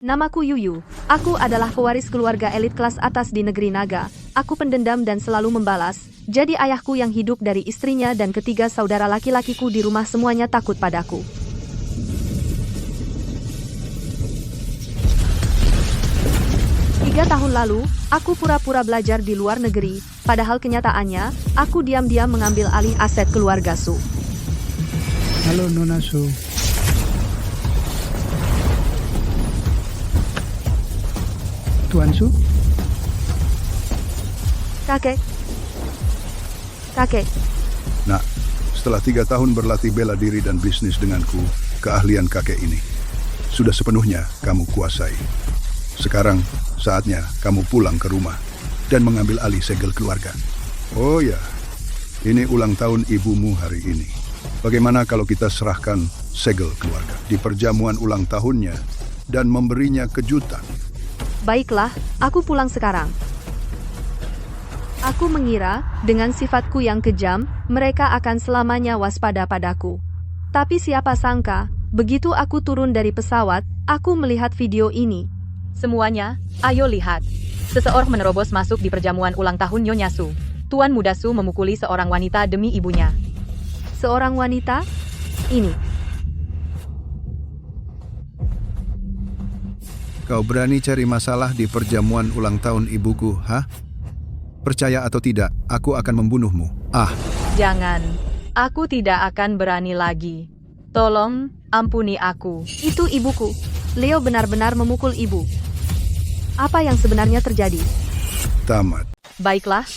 Namaku Yuyu. Aku adalah pewaris keluarga elit kelas atas di negeri naga. Aku pendendam dan selalu membalas. Jadi ayahku yang hidup dari istrinya dan ketiga saudara laki-lakiku di rumah semuanya takut padaku. Tiga tahun lalu, aku pura-pura belajar di luar negeri. Padahal kenyataannya, aku diam-diam mengambil alih aset keluarga Su. Halo Nona Su. Tuan Su? Kakek. Nak, setelah 3 tahun berlatih bela diri dan bisnis denganku, keahlian kakek ini sudah sepenuhnya kamu kuasai. Sekarang saatnya kamu pulang ke rumah dan mengambil alih segel keluarga. Oh ya, ini ulang tahun ibumu hari ini. Bagaimana kalau kita serahkan segel keluarga di perjamuan ulang tahunnya dan memberinya kejutan? Baiklah, aku pulang sekarang. Aku mengira, dengan sifatku yang kejam, mereka akan selamanya waspada padaku. Tapi siapa sangka, begitu aku turun dari pesawat, aku melihat video ini. Semuanya, ayo lihat. Seseorang menerobos masuk di perjamuan ulang tahun Nyonya Su. Tuan muda Su memukuli seorang wanita demi ibunya. Seorang wanita? Ini. Kau berani cari masalah di perjamuan ulang tahun ibuku, hah? Percaya atau tidak, aku akan membunuhmu. Jangan. Aku tidak akan berani lagi. Tolong, ampuni aku. Itu ibuku. Leo benar-benar memukul ibu. Apa yang sebenarnya terjadi? Tamat. Baiklah.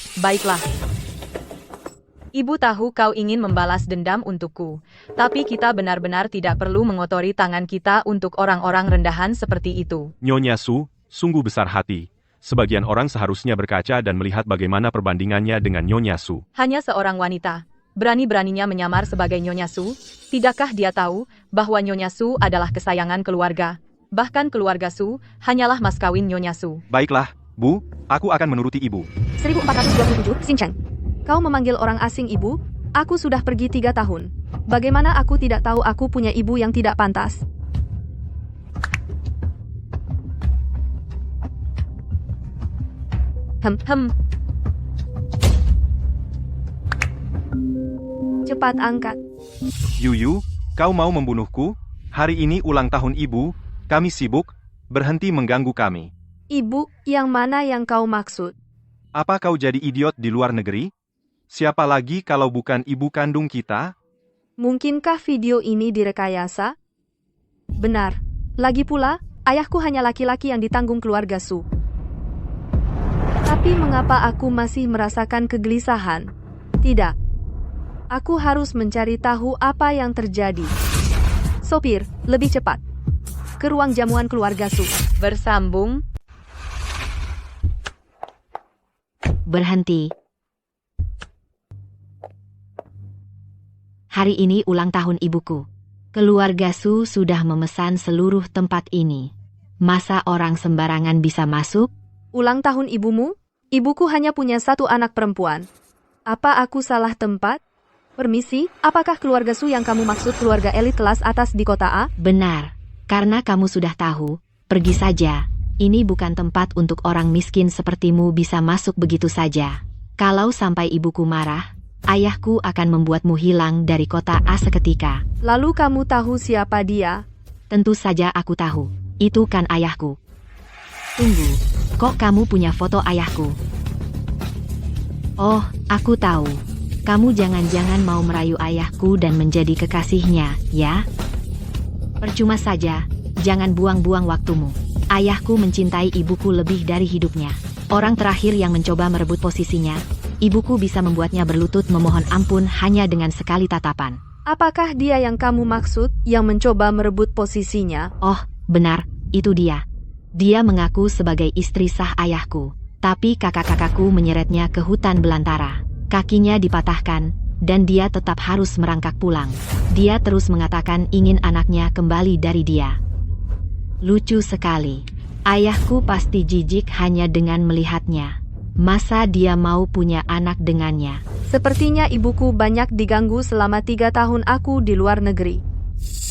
Ibu tahu kau ingin membalas dendam untukku. Tapi kita benar-benar tidak perlu mengotori tangan kita untuk orang-orang rendahan seperti itu. Nyonya Su, sungguh besar hati. Sebagian orang seharusnya berkaca dan melihat bagaimana perbandingannya dengan Nyonya Su. Hanya seorang wanita. Berani-beraninya menyamar sebagai Nyonya Su. Tidakkah dia tahu bahwa Nyonya Su adalah kesayangan keluarga? Bahkan keluarga Su hanyalah mas kawin Nyonya Su. Baiklah, Bu, aku akan menuruti Ibu. 1427, Xincheng. Kau memanggil orang asing ibu? Aku sudah pergi 3 tahun. Bagaimana aku tidak tahu aku punya ibu yang tidak pantas? Cepat angkat. Yuyu, kau mau membunuhku? Hari ini ulang tahun Ibu, kami sibuk, berhenti mengganggu kami. Ibu, yang mana yang kau maksud? Apa kau jadi idiot di luar negeri? Siapa lagi kalau bukan ibu kandung kita? Mungkinkah video ini direkayasa? Benar. Lagi pula, ayahku hanya laki-laki yang ditanggung keluarga Su. Tapi mengapa aku masih merasakan kegelisahan? Tidak. Aku harus mencari tahu apa yang terjadi. Sopir, lebih cepat. Ke ruang jamuan keluarga Su. Bersambung. Berhenti. Hari ini ulang tahun ibuku. Keluarga Su sudah memesan seluruh tempat ini. Masa orang sembarangan bisa masuk? Ulang tahun ibumu? Ibuku hanya punya 1 anak perempuan. Apa aku salah tempat? Permisi, apakah keluarga Su yang kamu maksud keluarga elit kelas atas di kota A? Benar. Karena kamu sudah tahu, pergi saja. Ini bukan tempat untuk orang miskin sepertimu bisa masuk begitu saja. Kalau sampai ibuku marah, ayahku akan membuatmu hilang dari kota A seketika. Lalu kamu tahu siapa dia? Tentu saja aku tahu. Itu kan ayahku. Tunggu, kok kamu punya foto ayahku? Oh, aku tahu. Kamu jangan-jangan mau merayu ayahku dan menjadi kekasihnya, ya? Percuma saja, jangan buang-buang waktumu. Ayahku mencintai ibuku lebih dari hidupnya. Orang terakhir yang mencoba merebut posisinya, ibuku bisa membuatnya berlutut memohon ampun hanya dengan sekali tatapan. Apakah dia yang kamu maksud, yang mencoba merebut posisinya? Oh, benar, itu dia. Dia mengaku sebagai istri sah ayahku, tapi kakak-kakakku menyeretnya ke hutan belantara. Kakinya dipatahkan, dan dia tetap harus merangkak pulang. Dia terus mengatakan ingin anaknya kembali dari dia. Lucu sekali. Ayahku pasti jijik hanya dengan melihatnya. Masa dia mau punya anak dengannya? Sepertinya ibuku banyak diganggu selama 3 tahun aku di luar negeri.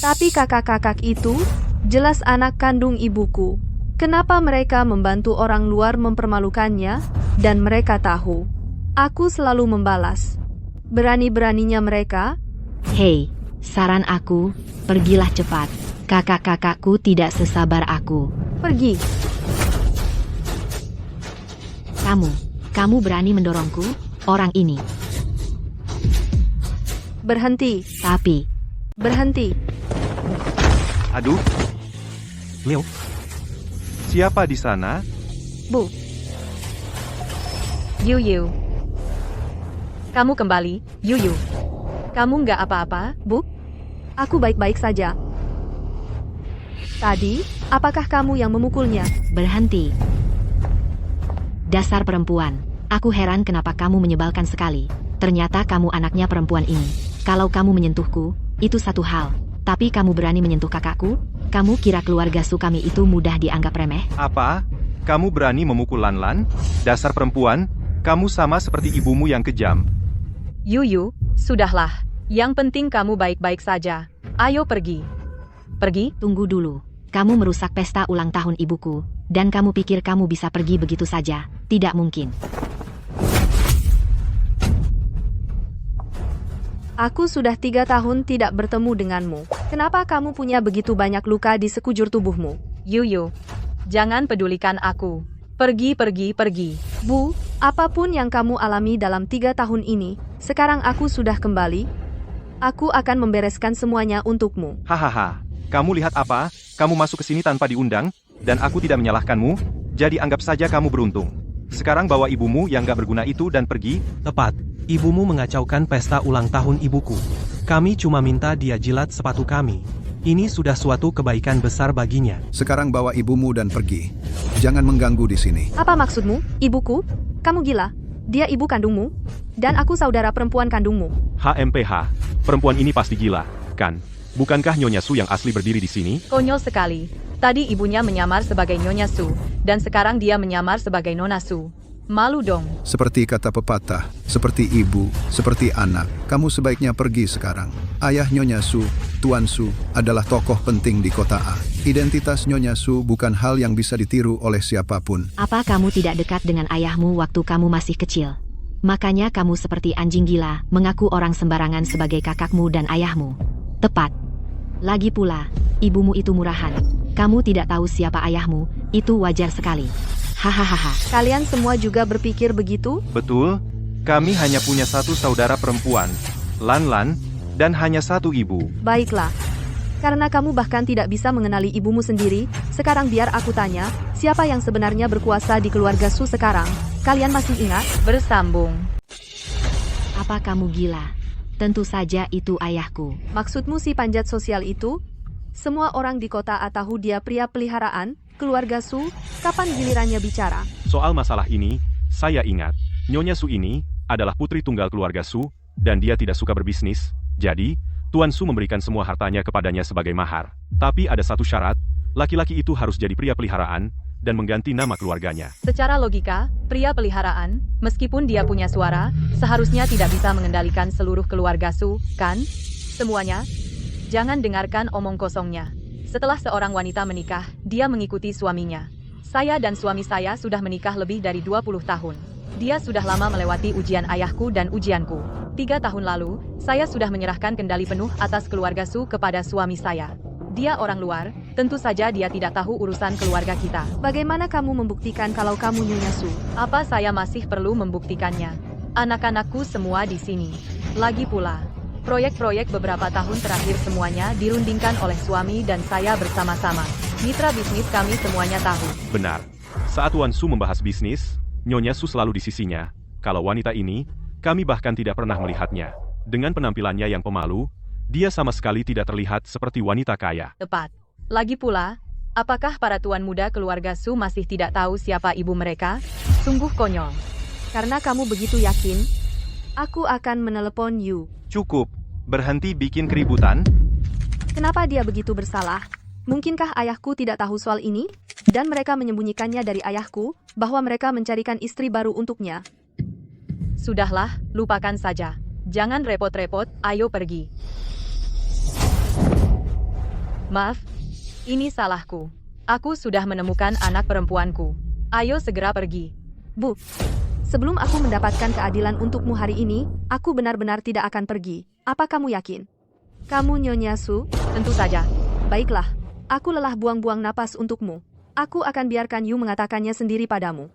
Tapi kakak-kakak itu, jelas anak kandung ibuku. Kenapa mereka membantu orang luar mempermalukannya, dan mereka tahu. Aku selalu membalas. Berani-beraninya mereka. Hei, saran aku, pergilah cepat. Kakak-kakakku tidak sesabar aku. Pergi. Kamu berani mendorongku? Orang ini. Berhenti. Tapi, Berhenti. Aduh. Leo. Siapa di sana? Bu. Yuyu. Kamu kembali, Yuyu. Kamu nggak apa-apa? Bu. Aku baik-baik saja. Tadi, apakah kamu yang memukulnya? berhenti. Dasar perempuan. Aku heran kenapa kamu menyebalkan sekali. Ternyata kamu anaknya perempuan ini. Kalau kamu menyentuhku, itu satu hal. Tapi kamu berani menyentuh kakakku? Kamu kira keluarga Su kami itu mudah dianggap remeh? Apa? Kamu berani memukul Lan-Lan? Dasar perempuan, kamu sama seperti ibumu yang kejam. Yuyu, sudahlah. Yang penting kamu baik-baik saja. Ayo pergi. Pergi? Tunggu dulu. Kamu merusak pesta ulang tahun ibuku, dan kamu pikir kamu bisa pergi begitu saja? Tidak mungkin. Aku sudah 3 tahun tidak bertemu denganmu. Kenapa kamu punya begitu banyak luka di sekujur tubuhmu? Yuyu, jangan pedulikan aku. Pergi, pergi, pergi. Bu, apapun yang kamu alami dalam 3 tahun ini, sekarang aku sudah kembali. Aku akan membereskan semuanya untukmu. Hahaha. Kamu lihat apa? Kamu masuk ke sini tanpa diundang, dan aku tidak menyalahkanmu, jadi anggap saja kamu beruntung. Sekarang bawa ibumu yang gak berguna itu dan pergi. Tepat. Ibumu mengacaukan pesta ulang tahun ibuku. Kami cuma minta dia jilat sepatu kami. Ini sudah suatu kebaikan besar baginya. Sekarang bawa ibumu dan pergi. Jangan mengganggu di sini. Apa maksudmu, ibuku? Kamu gila? Dia ibu kandungmu? Dan aku saudara perempuan kandungmu. HMPH. Perempuan ini pasti gila, kan? Bukankah Nyonya Su yang asli berdiri di sini? Konyol sekali. Tadi ibunya menyamar sebagai Nyonya Su, dan sekarang dia menyamar sebagai Nona Su. Malu dong. Seperti kata pepatah, seperti ibu, seperti anak, kamu sebaiknya pergi sekarang. Ayah Nyonya Su, Tuan Su, adalah tokoh penting di kota A. Identitas Nyonya Su bukan hal yang bisa ditiru oleh siapapun. Apa kamu tidak dekat dengan ayahmu waktu kamu masih kecil? Makanya kamu seperti anjing gila, mengaku orang sembarangan sebagai kakakmu dan ayahmu. Tepat. Lagi pula, ibumu itu murahan. Kamu tidak tahu siapa ayahmu, itu wajar sekali. Hahaha. Kalian semua juga berpikir begitu? Betul. Kami hanya punya satu saudara perempuan, Lan-Lan, dan hanya satu ibu. Baiklah. Karena kamu bahkan tidak bisa mengenali ibumu sendiri, sekarang biar aku tanya, siapa yang sebenarnya berkuasa di keluarga Su sekarang? Kalian masih ingat? Bersambung. Apa kamu gila? Tentu saja itu ayahku. Maksudmu si panjat sosial itu? Semua orang di kota A tahu dia pria peliharaan, keluarga Su, kapan gilirannya bicara? Soal masalah ini, saya ingat, Nyonya Su ini adalah putri tunggal keluarga Su, dan dia tidak suka berbisnis, jadi, Tuan Su memberikan semua hartanya kepadanya sebagai mahar. Tapi ada satu syarat, laki-laki itu harus jadi pria peliharaan, dan mengganti nama keluarganya. Secara logika, pria peliharaan, meskipun dia punya suara, seharusnya tidak bisa mengendalikan seluruh keluarga Su, kan? Semuanya? Jangan dengarkan omong kosongnya. Setelah seorang wanita menikah, dia mengikuti suaminya. Saya dan suami saya sudah menikah lebih dari 20 tahun. Dia sudah lama melewati ujian ayahku dan ujianku. 3 tahun lalu, saya sudah menyerahkan kendali penuh atas keluarga Su kepada suami saya. Dia orang luar, tentu saja dia tidak tahu urusan keluarga kita. Bagaimana kamu membuktikan kalau kamu Nyonya Su? Apa saya masih perlu membuktikannya? Anak-anakku semua di sini. Lagi pula, proyek-proyek beberapa tahun terakhir semuanya dirundingkan oleh suami dan saya bersama-sama. Mitra bisnis kami semuanya tahu. Benar. Saat Tuan Su membahas bisnis, Nyonya Su selalu di sisinya. Kalau wanita ini, kami bahkan tidak pernah melihatnya. Dengan penampilannya yang pemalu, dia sama sekali tidak terlihat seperti wanita kaya. Tepat. Lagi pula, apakah para tuan muda keluarga Su masih tidak tahu siapa ibu mereka? Sungguh konyol. Karena kamu begitu yakin, aku akan menelepon Yu. Cukup. Berhenti bikin keributan. Kenapa dia begitu bersalah? Mungkinkah ayahku tidak tahu soal ini? Dan mereka menyembunyikannya dari ayahku, bahwa mereka mencarikan istri baru untuknya. Sudahlah, lupakan saja. Jangan repot-repot, ayo pergi. Maaf, ini salahku. Aku sudah menemukan anak perempuanku. Ayo segera pergi. Bu, sebelum aku mendapatkan keadilan untukmu hari ini, aku benar-benar tidak akan pergi. Apa kamu yakin? Kamu Nyonya Su? Tentu saja. Baiklah, aku lelah buang-buang napas untukmu. Aku akan biarkan Yu mengatakannya sendiri padamu.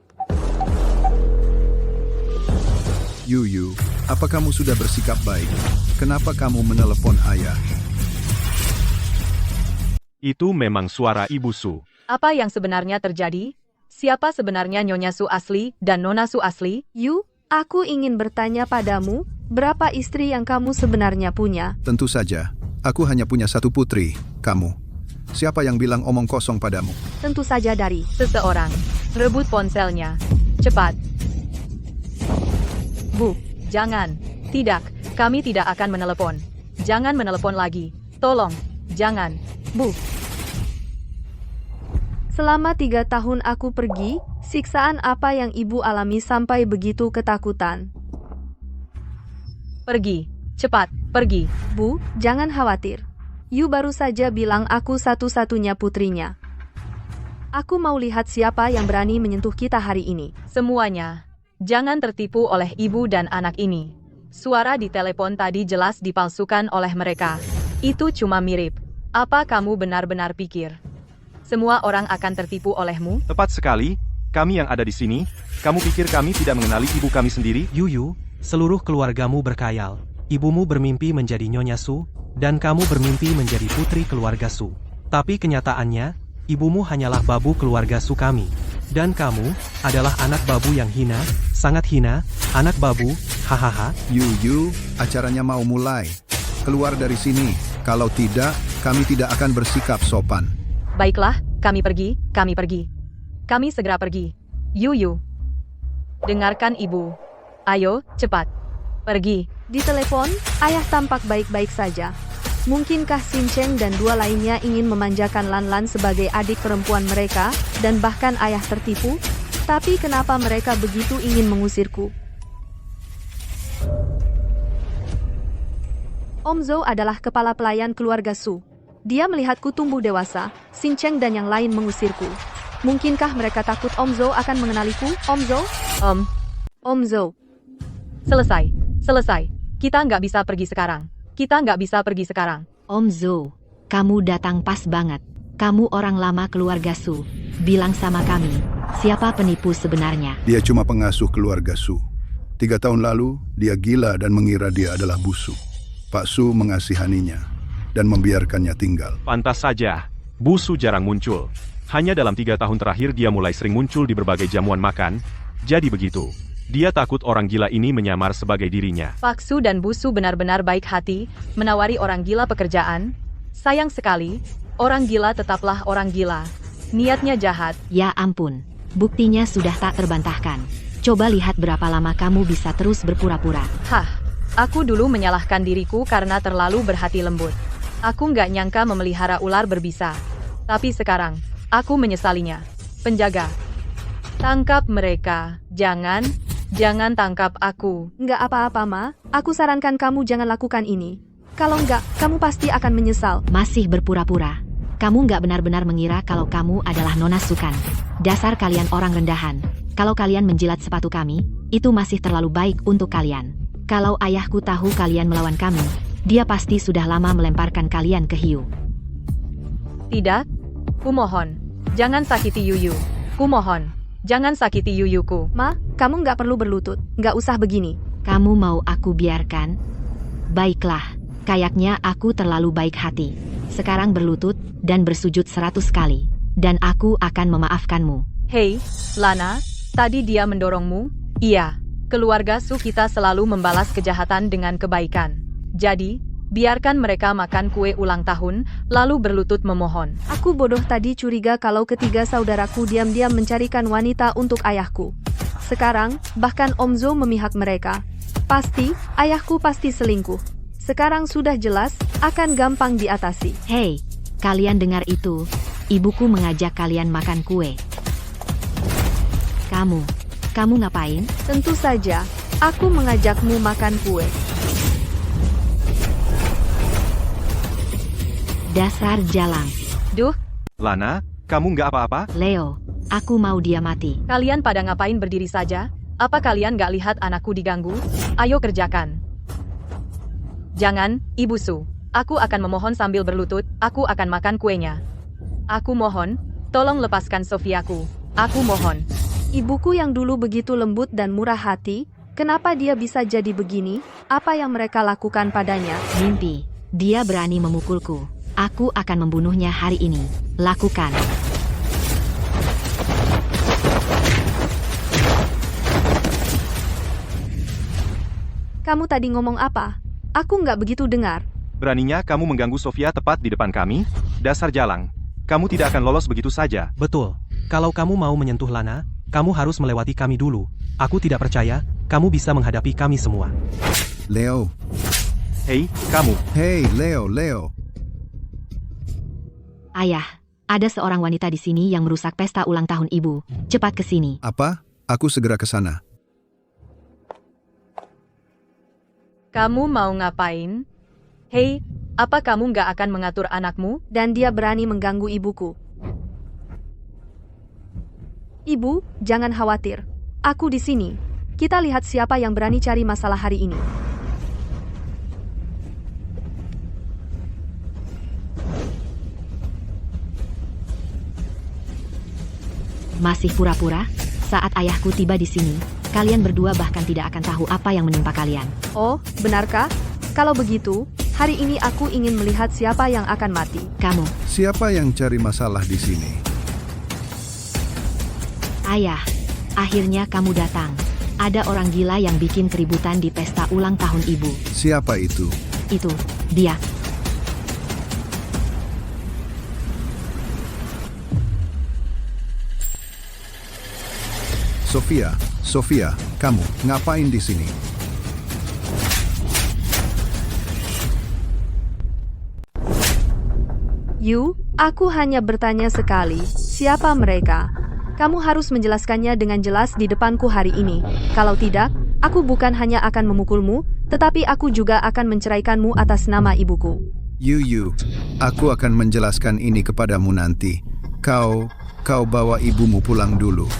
Yu, apa kamu sudah bersikap baik? Kenapa kamu menelepon ayah? Itu memang suara Ibu Su. Apa yang sebenarnya terjadi? Siapa sebenarnya Nyonya Su asli dan Nona Su asli? Yu, aku ingin bertanya padamu, berapa istri yang kamu sebenarnya punya? Tentu saja, aku hanya punya satu putri, kamu. Siapa yang bilang omong kosong padamu? Tentu saja dari Seseorang. Rebut ponselnya. Cepat. Bu, jangan. Tidak, kami tidak akan menelepon. Jangan menelepon lagi. Tolong, jangan. Bu. Selama 3 tahun aku pergi, siksaan apa yang ibu alami sampai begitu ketakutan? Pergi. Cepat, pergi. Bu, jangan khawatir. Yu baru saja bilang aku satu-satunya putrinya. Aku mau lihat siapa yang berani menyentuh kita hari ini. Semuanya. Jangan tertipu oleh ibu dan anak ini. Suara di telepon tadi jelas dipalsukan oleh mereka. Itu cuma mirip. Apa kamu benar-benar pikir semua orang akan tertipu olehmu? Tepat sekali, kami yang ada di sini. Kamu pikir kami tidak mengenali ibu kami sendiri? Yuyu, seluruh keluargamu berkhayal. Ibumu bermimpi menjadi Nyonya Su, dan kamu bermimpi menjadi putri keluarga Su. Tapi kenyataannya, ibumu hanyalah babu keluarga Su kami. Dan kamu adalah anak babu yang hina, sangat hina, anak babu, hahaha. Yu, acaranya mau mulai. Keluar dari sini, kalau tidak, kami tidak akan bersikap sopan. Baiklah, kami pergi, kami pergi. Kami segera pergi. Yuyu. Dengarkan ibu. Ayo, cepat. Pergi. Di telepon, ayah tampak baik-baik saja. Mungkinkah Sin Cheng dan 2 lainnya ingin memanjakan Lan Lan sebagai adik perempuan mereka, dan bahkan ayah tertipu? Tapi kenapa mereka begitu ingin mengusirku? Om Zhou adalah kepala pelayan keluarga Su. Dia melihatku tumbuh dewasa, Sin Cheng dan yang lain mengusirku. Mungkinkah mereka takut Om Zhou akan mengenaliku? Om Zhou? Om Zhou. Selesai. Kita nggak bisa pergi sekarang. Om Zhou, kamu datang pas banget. Kamu orang lama keluarga Su. Bilang sama kami, siapa penipu sebenarnya? Dia cuma pengasuh keluarga Su. 3 tahun lalu, dia gila dan mengira dia adalah Busu. Pak Su mengasihaninya dan membiarkannya tinggal. Pantas saja, Bu Su jarang muncul. Hanya dalam 3 tahun terakhir dia mulai sering muncul di berbagai jamuan makan. Jadi begitu. Dia takut orang gila ini menyamar sebagai dirinya. Pak Su dan Bu Su benar-benar baik hati, menawari orang gila pekerjaan. Sayang sekali, orang gila tetaplah orang gila. Niatnya jahat. Ya ampun, buktinya sudah tak terbantahkan. Coba lihat berapa lama kamu bisa terus berpura-pura. Aku dulu menyalahkan diriku karena terlalu berhati lembut. Aku nggak nyangka memelihara ular berbisa. Tapi sekarang, aku menyesalinya. Penjaga, tangkap mereka. Jangan tangkap aku. Nggak apa-apa, Ma. Aku sarankan kamu jangan lakukan ini. Kalau nggak, kamu pasti akan menyesal. Masih berpura-pura. Kamu nggak benar-benar mengira kalau kamu adalah Nona Sukan. Dasar kalian orang rendahan. Kalau kalian menjilat sepatu kami, itu masih terlalu baik untuk kalian. Kalau ayahku tahu kalian melawan kami, dia pasti sudah lama melemparkan kalian ke hiu. Tidak. Kumohon. Jangan sakiti Yuyu. Kumohon. Jangan sakiti Yuyuku. Ma, kamu nggak perlu berlutut. Nggak usah begini. Kamu mau aku biarkan? Baiklah. Kayaknya aku terlalu baik hati. Sekarang berlutut dan bersujud 100 kali. Dan aku akan memaafkanmu. Hei, Lana. Tadi dia mendorongmu? Iya. Keluarga Su kita selalu membalas kejahatan dengan kebaikan. Jadi, biarkan mereka makan kue ulang tahun, lalu berlutut memohon. Aku bodoh tadi curiga kalau ketiga saudaraku diam-diam mencarikan wanita untuk ayahku. Sekarang, bahkan Om Zhou memihak mereka. Pasti, ayahku pasti selingkuh. Sekarang sudah jelas, akan gampang diatasi. Hei, kalian dengar itu? Ibuku mengajak kalian makan kue. Kamu ngapain? Tentu saja, aku mengajakmu makan kue. Dasar jalang. Duh, Lana, kamu nggak apa-apa? Leo, aku mau dia mati. Kalian pada ngapain berdiri saja? Apa kalian nggak lihat anakku diganggu? Ayo kerjakan. Jangan, Ibu Su. Aku akan memohon sambil berlutut, aku akan makan kuenya. Aku mohon, tolong lepaskan Sofiaku. Aku mohon. Ibuku yang dulu begitu lembut dan murah hati, kenapa dia bisa jadi begini? Apa yang mereka lakukan padanya? Mimpi. Dia berani memukulku. Aku akan membunuhnya hari ini. Lakukan. Kamu tadi ngomong apa? Aku nggak begitu dengar. Beraninya kamu mengganggu Sofia tepat di depan kami? Dasar jalang. Kamu tidak akan lolos begitu saja. Betul. Kalau kamu mau menyentuh Lana, kamu harus melewati kami dulu. Aku tidak percaya, kamu bisa menghadapi kami semua. Leo. Hei, kamu. Hei, Leo. Ayah, ada seorang wanita di sini yang merusak pesta ulang tahun ibu. Cepat ke sini. Apa? Aku segera ke sana. Kamu mau ngapain? Hei, apa kamu nggak akan mengatur anakmu? Dan dia berani mengganggu ibuku. Ibu, jangan khawatir. Aku di sini. Kita lihat siapa yang berani cari masalah hari ini. Masih pura-pura? Saat ayahku tiba di sini, kalian berdua bahkan tidak akan tahu apa yang menimpa kalian. Oh, benarkah? Kalau begitu, hari ini aku ingin melihat siapa yang akan mati. Kamu, Siapa yang cari masalah di sini? ayah, akhirnya kamu datang. Ada orang gila yang bikin keributan di pesta ulang tahun ibu. Siapa itu? Itu, dia. Sofia, kamu ngapain di sini? Aku hanya bertanya sekali, siapa mereka? Kamu harus menjelaskannya dengan jelas di depanku hari ini. Kalau tidak, aku bukan hanya akan memukulmu, tetapi aku juga akan menceraikanmu atas nama ibuku. Aku akan menjelaskan ini kepadamu nanti. Kau bawa ibumu pulang dulu.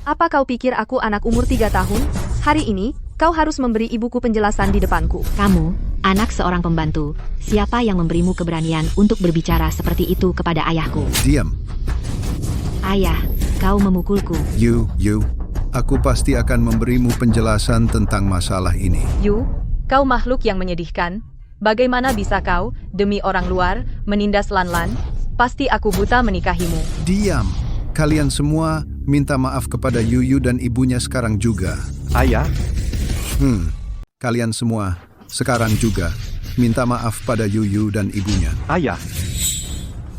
Apa kau pikir aku anak umur 3 tahun? Hari ini, kau harus memberi ibuku penjelasan di depanku. Kamu, anak seorang pembantu. Siapa yang memberimu keberanian untuk berbicara seperti itu kepada ayahku? Diam. Ayah, kau memukulku. Aku pasti akan memberimu penjelasan tentang masalah ini. Kau makhluk yang menyedihkan. Bagaimana bisa kau, demi orang luar, menindas Lan? Pasti aku buta menikahimu. Diam. Kalian semua minta maaf kepada Yuyu dan ibunya sekarang juga. Ayah, Kalian semua sekarang juga minta maaf pada Yuyu dan ibunya. ayah.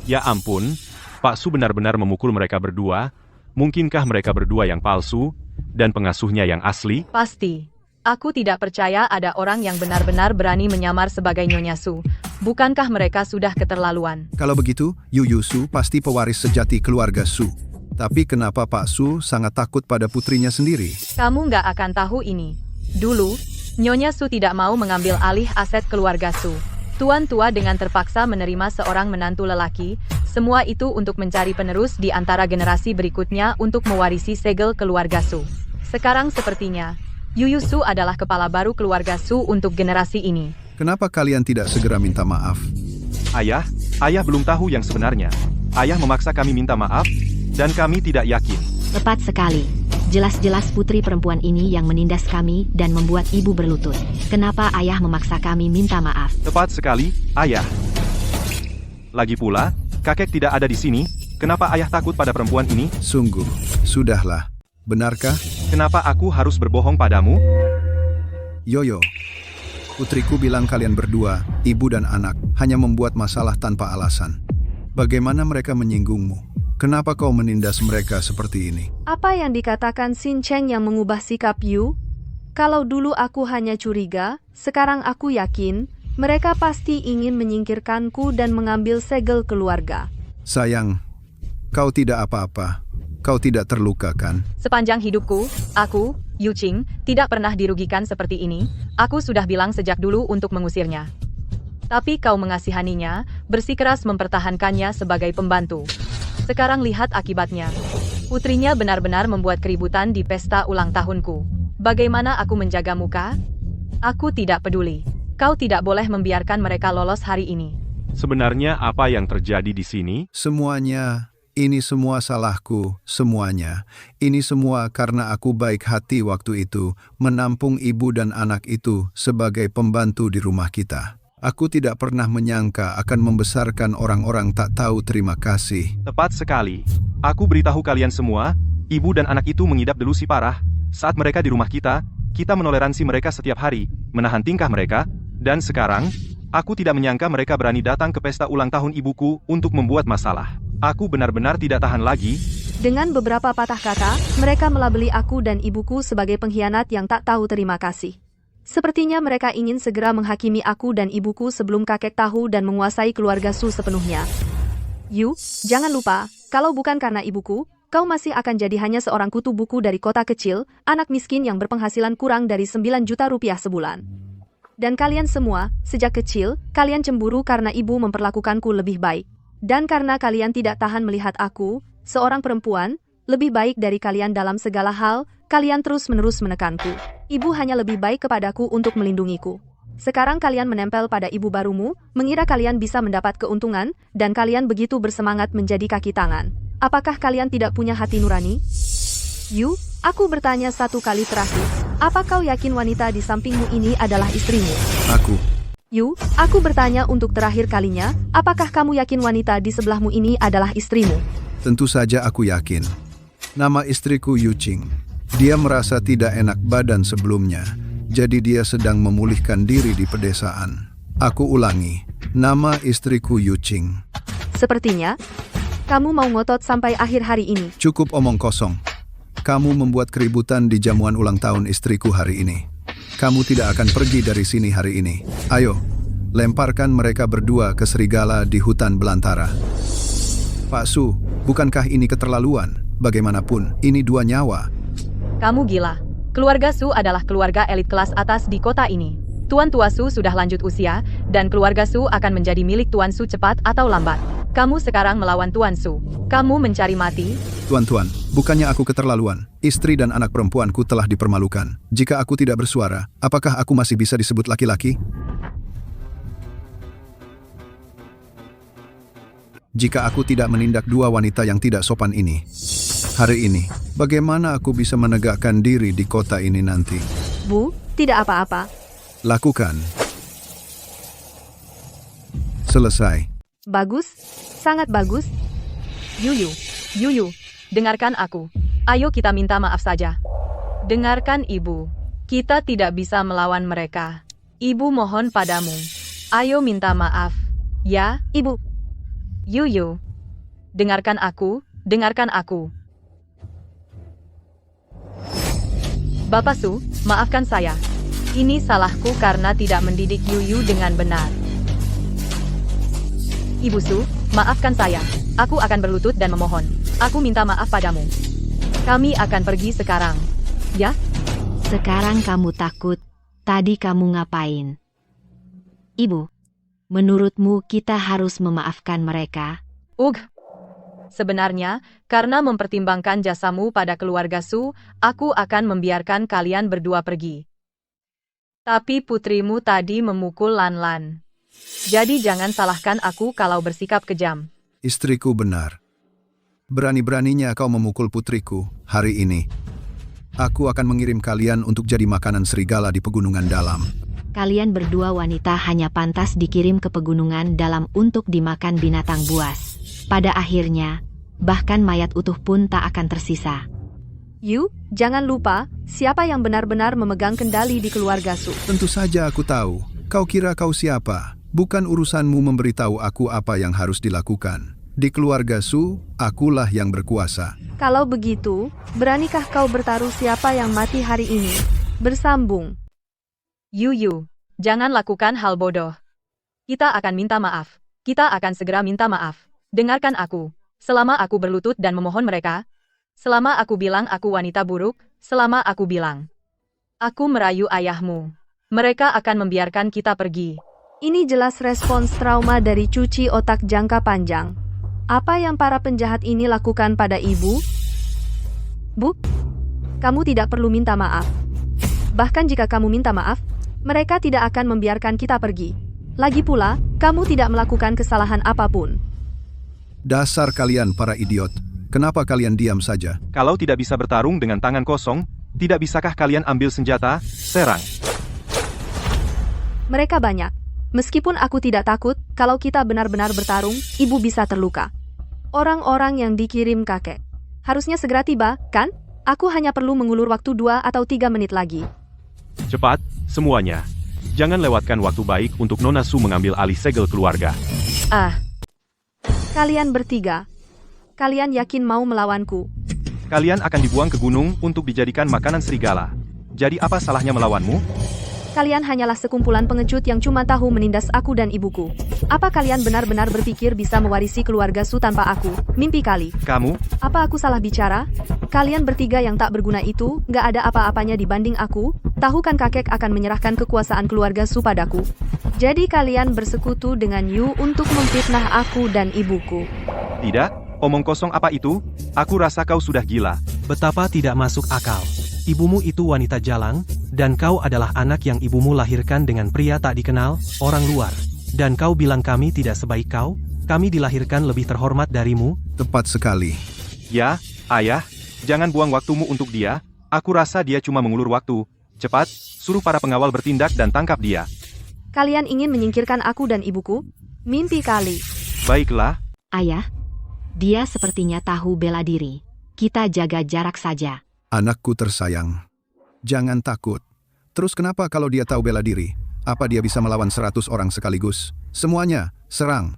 Ya ampun, Pak Su benar-benar memukul mereka berdua. Mungkinkah mereka berdua yang palsu, dan pengasuhnya yang asli? Pasti. Aku tidak percaya ada orang yang benar-benar berani menyamar sebagai Nyonya Su. Bukankah mereka sudah keterlaluan? Kalau begitu, Yuyu Su pasti pewaris sejati keluarga Su. Tapi kenapa Pak Su sangat takut pada putrinya sendiri? Kamu nggak akan tahu ini. Dulu, Nyonya Su tidak mau mengambil alih aset keluarga Su. Tuan tua dengan terpaksa menerima seorang menantu lelaki, semua itu untuk mencari penerus di antara generasi berikutnya untuk mewarisi segel keluarga Su. Sekarang sepertinya, Yuyu Su adalah kepala baru keluarga Su untuk generasi ini. Kenapa kalian tidak segera minta maaf? Ayah belum tahu yang sebenarnya. Ayah memaksa kami minta maaf, dan kami tidak yakin. Tepat sekali. Jelas-jelas putri perempuan ini yang menindas kami dan membuat ibu berlutut. Kenapa ayah memaksa kami minta maaf? Tepat sekali, ayah. Lagi pula, kakek tidak ada di sini. Kenapa ayah takut pada perempuan ini? Sungguh, sudahlah. Benarkah? Kenapa aku harus berbohong padamu? Yoyo, putriku bilang kalian berdua, ibu dan anak, hanya membuat masalah tanpa alasan. Bagaimana mereka menyinggungmu? Kenapa kau menindas mereka seperti ini? Apa yang dikatakan Sin Cheng yang mengubah sikap Yu? Kalau dulu aku hanya curiga, sekarang aku yakin, mereka pasti ingin menyingkirkanku dan mengambil segel keluarga. Sayang, kau tidak apa-apa. Kau tidak terluka, kan? Sepanjang hidupku, aku, Yu Qing, tidak pernah dirugikan seperti ini. Aku sudah bilang sejak dulu untuk mengusirnya. Tapi kau mengasihaninya, bersikeras mempertahankannya sebagai pembantu. Sekarang lihat akibatnya. Putrinya benar-benar membuat keributan di pesta ulang tahunku. Bagaimana aku menjaga muka? Aku tidak peduli. Kau tidak boleh membiarkan mereka lolos hari ini. Sebenarnya apa yang terjadi di sini? Semuanya, ini semua salahku, semuanya. Ini semua karena aku baik hati waktu itu, menampung ibu dan anak itu sebagai pembantu di rumah kita. Aku tidak pernah menyangka akan membesarkan orang-orang tak tahu terima kasih. Tepat sekali. Aku beritahu kalian semua, ibu dan anak itu mengidap delusi parah. Saat mereka di rumah kita menoleransi mereka setiap hari, menahan tingkah mereka, dan sekarang, aku tidak menyangka mereka berani datang ke pesta ulang tahun ibuku untuk membuat masalah. Aku benar-benar tidak tahan lagi. Dengan beberapa patah kata, mereka melabeli aku dan ibuku sebagai pengkhianat yang tak tahu terima kasih. Sepertinya mereka ingin segera menghakimi aku dan ibuku sebelum kakek tahu dan menguasai keluarga Su sepenuhnya. Yu, jangan lupa, kalau bukan karena ibuku, kau masih akan jadi hanya seorang kutu buku dari kota kecil, anak miskin yang berpenghasilan kurang dari 9 juta rupiah sebulan. Dan kalian semua, sejak kecil, kalian cemburu karena ibu memperlakukanku lebih baik. Dan karena kalian tidak tahan melihat aku, seorang perempuan, lebih baik dari kalian dalam segala hal, kalian terus-menerus menekanku. Ibu hanya lebih baik kepadaku untuk melindungiku. Sekarang kalian menempel pada ibu barumu, mengira kalian bisa mendapat keuntungan, dan kalian begitu bersemangat menjadi kaki tangan. Apakah kalian tidak punya hati nurani? Yu, aku bertanya satu kali terakhir. Apa kau yakin wanita di sampingmu ini adalah istrimu? Aku. Yu, aku bertanya untuk terakhir kalinya, apakah kamu yakin wanita di sebelahmu ini adalah istrimu? Tentu saja aku yakin. Nama istriku Yu Ching. Dia merasa tidak enak badan sebelumnya, jadi dia sedang memulihkan diri di pedesaan. Aku ulangi, nama istriku Yu Ching. Sepertinya, kamu mau ngotot sampai akhir hari ini. Cukup omong kosong. Kamu membuat keributan di jamuan ulang tahun istriku hari ini. Kamu tidak akan pergi dari sini hari ini. Ayo, lemparkan mereka berdua ke serigala di hutan belantara. Pak Su, bukankah ini keterlaluan? Bagaimanapun, ini 2 nyawa. Kamu gila. Keluarga Su adalah keluarga elit kelas atas di kota ini. Tuan Tua Su sudah lanjut usia, dan keluarga Su akan menjadi milik Tuan Su cepat atau lambat. Kamu sekarang melawan Tuan Su. Kamu mencari mati? Tuan-tuan, bukannya aku keterlaluan. Istri dan anak perempuanku telah dipermalukan. Jika aku tidak bersuara, apakah aku masih bisa disebut laki-laki? Jika aku tidak menindak 2 wanita yang tidak sopan ini, hari ini, bagaimana aku bisa menegakkan diri di kota ini nanti? Bu, tidak apa-apa. Lakukan. Selesai. Bagus, sangat bagus. Yuyu, dengarkan aku. Ayo kita minta maaf saja. Dengarkan ibu. Kita tidak bisa melawan mereka. Ibu mohon padamu. Ayo minta maaf. Ya, Ibu. Yuyu. Dengarkan aku, dengarkan aku. Bapak Su, maafkan saya. Ini salahku karena tidak mendidik Yuyu dengan benar. Ibu Su, maafkan saya. Aku akan berlutut dan memohon. Aku minta maaf padamu. Kami akan pergi sekarang. Ya? Sekarang kamu takut. Tadi kamu ngapain? Ibu, menurutmu kita harus memaafkan mereka? Sebenarnya, karena mempertimbangkan jasamu pada keluarga Su, aku akan membiarkan kalian berdua pergi. Tapi putrimu tadi memukul Lan. Jadi jangan salahkan aku kalau bersikap kejam. Istriku benar. Berani-beraninya kau memukul putriku hari ini. Aku akan mengirim kalian untuk jadi makanan serigala di pegunungan dalam. Kalian berdua wanita hanya pantas dikirim ke pegunungan dalam untuk dimakan binatang buas. Pada akhirnya, bahkan mayat utuh pun tak akan tersisa. Yu, jangan lupa, siapa yang benar-benar memegang kendali di keluarga Su. Tentu saja aku tahu. Kau kira kau siapa? Bukan urusanmu memberitahu aku apa yang harus dilakukan. Di keluarga Su, akulah yang berkuasa. Kalau begitu, beranikah kau bertaruh siapa yang mati hari ini? Bersambung. Yuyu, jangan lakukan hal bodoh. Kita akan minta maaf. Kita akan segera minta maaf. Dengarkan aku. Selama aku berlutut dan memohon mereka, selama aku bilang aku wanita buruk, selama aku bilang aku merayu ayahmu, mereka akan membiarkan kita pergi. Ini jelas respons trauma dari cuci otak jangka panjang. Apa yang para penjahat ini lakukan pada ibu? Bu, kamu tidak perlu minta maaf. Bahkan jika kamu minta maaf, mereka tidak akan membiarkan kita pergi. Lagi pula, kamu tidak melakukan kesalahan apapun. Dasar kalian para idiot. Kenapa kalian diam saja? Kalau tidak bisa bertarung dengan tangan kosong, tidak bisakah kalian ambil senjata, serang? Mereka banyak. Meskipun aku tidak takut, kalau kita benar-benar bertarung, ibu bisa terluka. Orang-orang yang dikirim kakek harusnya segera tiba, kan? Aku hanya perlu mengulur waktu 2 atau 3 menit lagi. Cepat, semuanya. Jangan lewatkan waktu baik untuk Nona Su mengambil alih segel keluarga. Kalian bertiga. Kalian yakin mau melawanku? Kalian akan dibuang ke gunung untuk dijadikan makanan serigala. Jadi apa salahnya melawanmu? Kalian hanyalah sekumpulan pengecut yang cuma tahu menindas aku dan ibuku. Apa kalian benar-benar berpikir bisa mewarisi keluarga Su tanpa aku? Mimpi kali. Kamu? Apa aku salah bicara? Kalian bertiga yang tak berguna itu, gak ada apa-apanya dibanding aku. Tahu kan kakek akan menyerahkan kekuasaan keluarga Su padaku. Jadi kalian bersekutu dengan Yu untuk memfitnah aku dan ibuku. Tidak, omong kosong apa itu? Aku rasa kau sudah gila. Betapa tidak masuk akal. Ibumu itu wanita jalang, dan kau adalah anak yang ibumu lahirkan dengan pria tak dikenal, orang luar. Dan kau bilang kami tidak sebaik kau? Kami dilahirkan lebih terhormat darimu? Tepat sekali. Ya, ayah, jangan buang waktumu untuk dia. Aku rasa dia cuma mengulur waktu. Cepat, suruh para pengawal bertindak dan tangkap dia. Kalian ingin menyingkirkan aku dan ibuku? Mimpi kali. Baiklah. Ayah, dia sepertinya tahu bela diri. Kita jaga jarak saja. Anakku tersayang. Jangan takut. Terus kenapa kalau dia tahu bela diri? Apa dia bisa melawan 100 orang sekaligus? Semuanya, serang.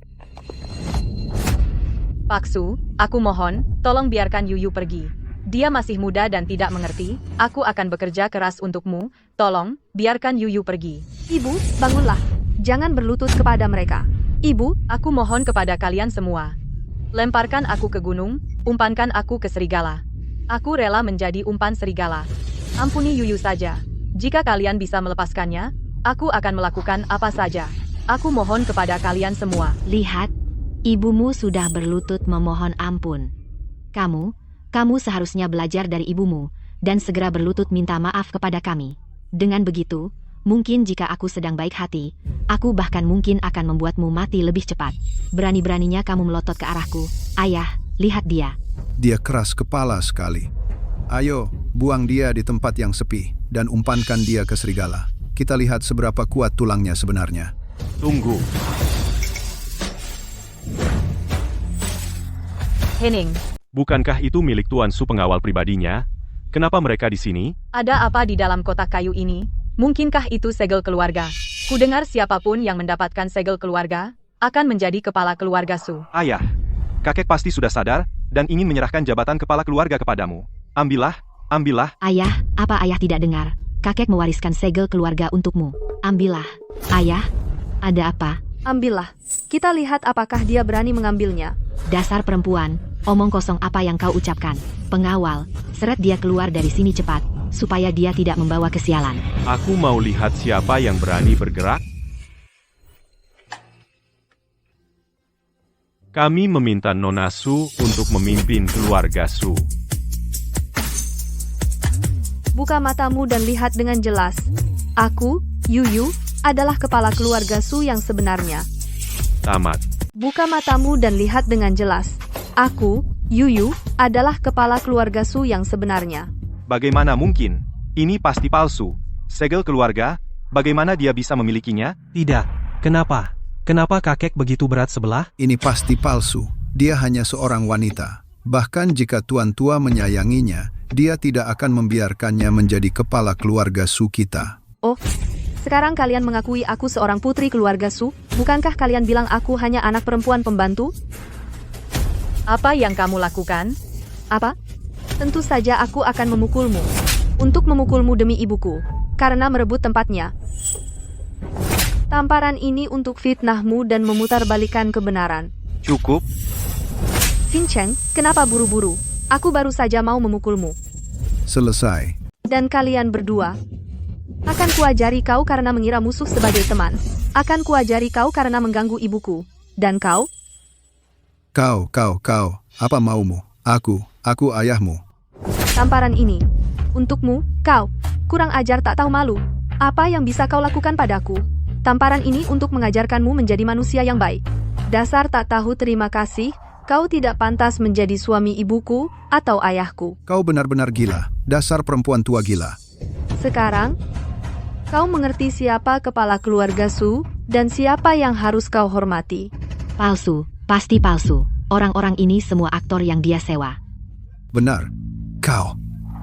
Pak Su, aku mohon, tolong biarkan Yuyu pergi. Dia masih muda dan tidak mengerti. Aku akan bekerja keras untukmu. Tolong, biarkan Yuyu pergi. Ibu, bangunlah. Jangan berlutut kepada mereka. Ibu, Aku mohon kepada kalian semua. Lemparkan aku ke gunung, umpankan aku ke serigala. Aku rela menjadi umpan serigala. Ampuni Yuyu saja. Jika kalian bisa melepaskannya, aku akan melakukan apa saja. Aku mohon kepada kalian semua. Lihat, ibumu sudah berlutut memohon ampun. Kamu seharusnya belajar dari ibumu, dan segera berlutut minta maaf kepada kami. Dengan begitu, mungkin jika aku sedang baik hati, aku bahkan mungkin akan membuatmu mati lebih cepat. Berani-beraninya kamu melotot ke arahku. Ayah, lihat dia. Dia keras kepala sekali. Ayo, buang dia di tempat yang sepi, dan umpankan dia ke serigala. Kita lihat seberapa kuat tulangnya sebenarnya. Tunggu. Hening, Bukankah itu milik Tuan Su pengawal pribadinya? Kenapa mereka di sini? ada apa di dalam kotak kayu ini? Mungkinkah itu segel keluarga? Kudengar siapapun yang mendapatkan segel keluarga, akan menjadi kepala keluarga Su. Ayah, kakek pasti sudah sadar, dan ingin menyerahkan jabatan kepala keluarga kepadamu. Ambillah. Ayah, apa ayah tidak dengar? Kakek mewariskan segel keluarga untukmu. Ambillah. Ayah, ada apa? ambillah. Kita lihat apakah dia berani mengambilnya. Dasar perempuan, omong kosong apa yang kau ucapkan. Pengawal, seret dia keluar dari sini cepat, supaya dia tidak membawa kesialan. Aku mau lihat siapa yang berani bergerak. Kami meminta Nona Su untuk memimpin keluarga Su. Buka matamu dan lihat dengan jelas. Aku, Yuyu, adalah kepala keluarga Su yang sebenarnya. Tamat. Buka matamu dan lihat dengan jelas. Aku, Yuyu, adalah kepala keluarga Su yang sebenarnya. Bagaimana mungkin? Ini pasti palsu. Segel keluarga, bagaimana dia bisa memilikinya? Tidak. Kenapa? Kenapa kakek begitu berat sebelah? Ini pasti palsu. Dia hanya seorang wanita. Bahkan jika tuan tua menyayanginya, dia tidak akan membiarkannya menjadi kepala keluarga Su kita. Oh, sekarang kalian mengakui aku seorang putri keluarga Su? Bukankah kalian bilang aku hanya anak perempuan pembantu? Apa yang kamu lakukan? Apa? Tentu saja aku akan memukulmu. Untuk memukulmu demi ibuku. Karena merebut tempatnya. Tamparan ini untuk fitnahmu dan memutarbalikkan kebenaran. Cukup. Xin Cheng, kenapa buru-buru? Aku baru saja mau memukulmu. Selesai. Dan kalian berdua. Akan kuajari kau karena mengira musuh sebagai teman. Akan kuajari kau karena mengganggu ibuku. Dan kau? Kau, apa maumu? Aku ayahmu. Tamparan ini. Untukmu, kau. Kurang ajar tak tahu malu. Apa yang bisa kau lakukan padaku? Tamparan ini untuk mengajarkanmu menjadi manusia yang baik. Dasar tak tahu terima kasih, kau tidak pantas menjadi suami ibuku atau ayahku. Kau benar-benar gila, dasar perempuan tua gila. Sekarang, kau mengerti siapa kepala keluarga Su dan siapa yang harus kau hormati. Palsu, pasti palsu. Orang-orang ini semua aktor yang dia sewa. Benar. Kau.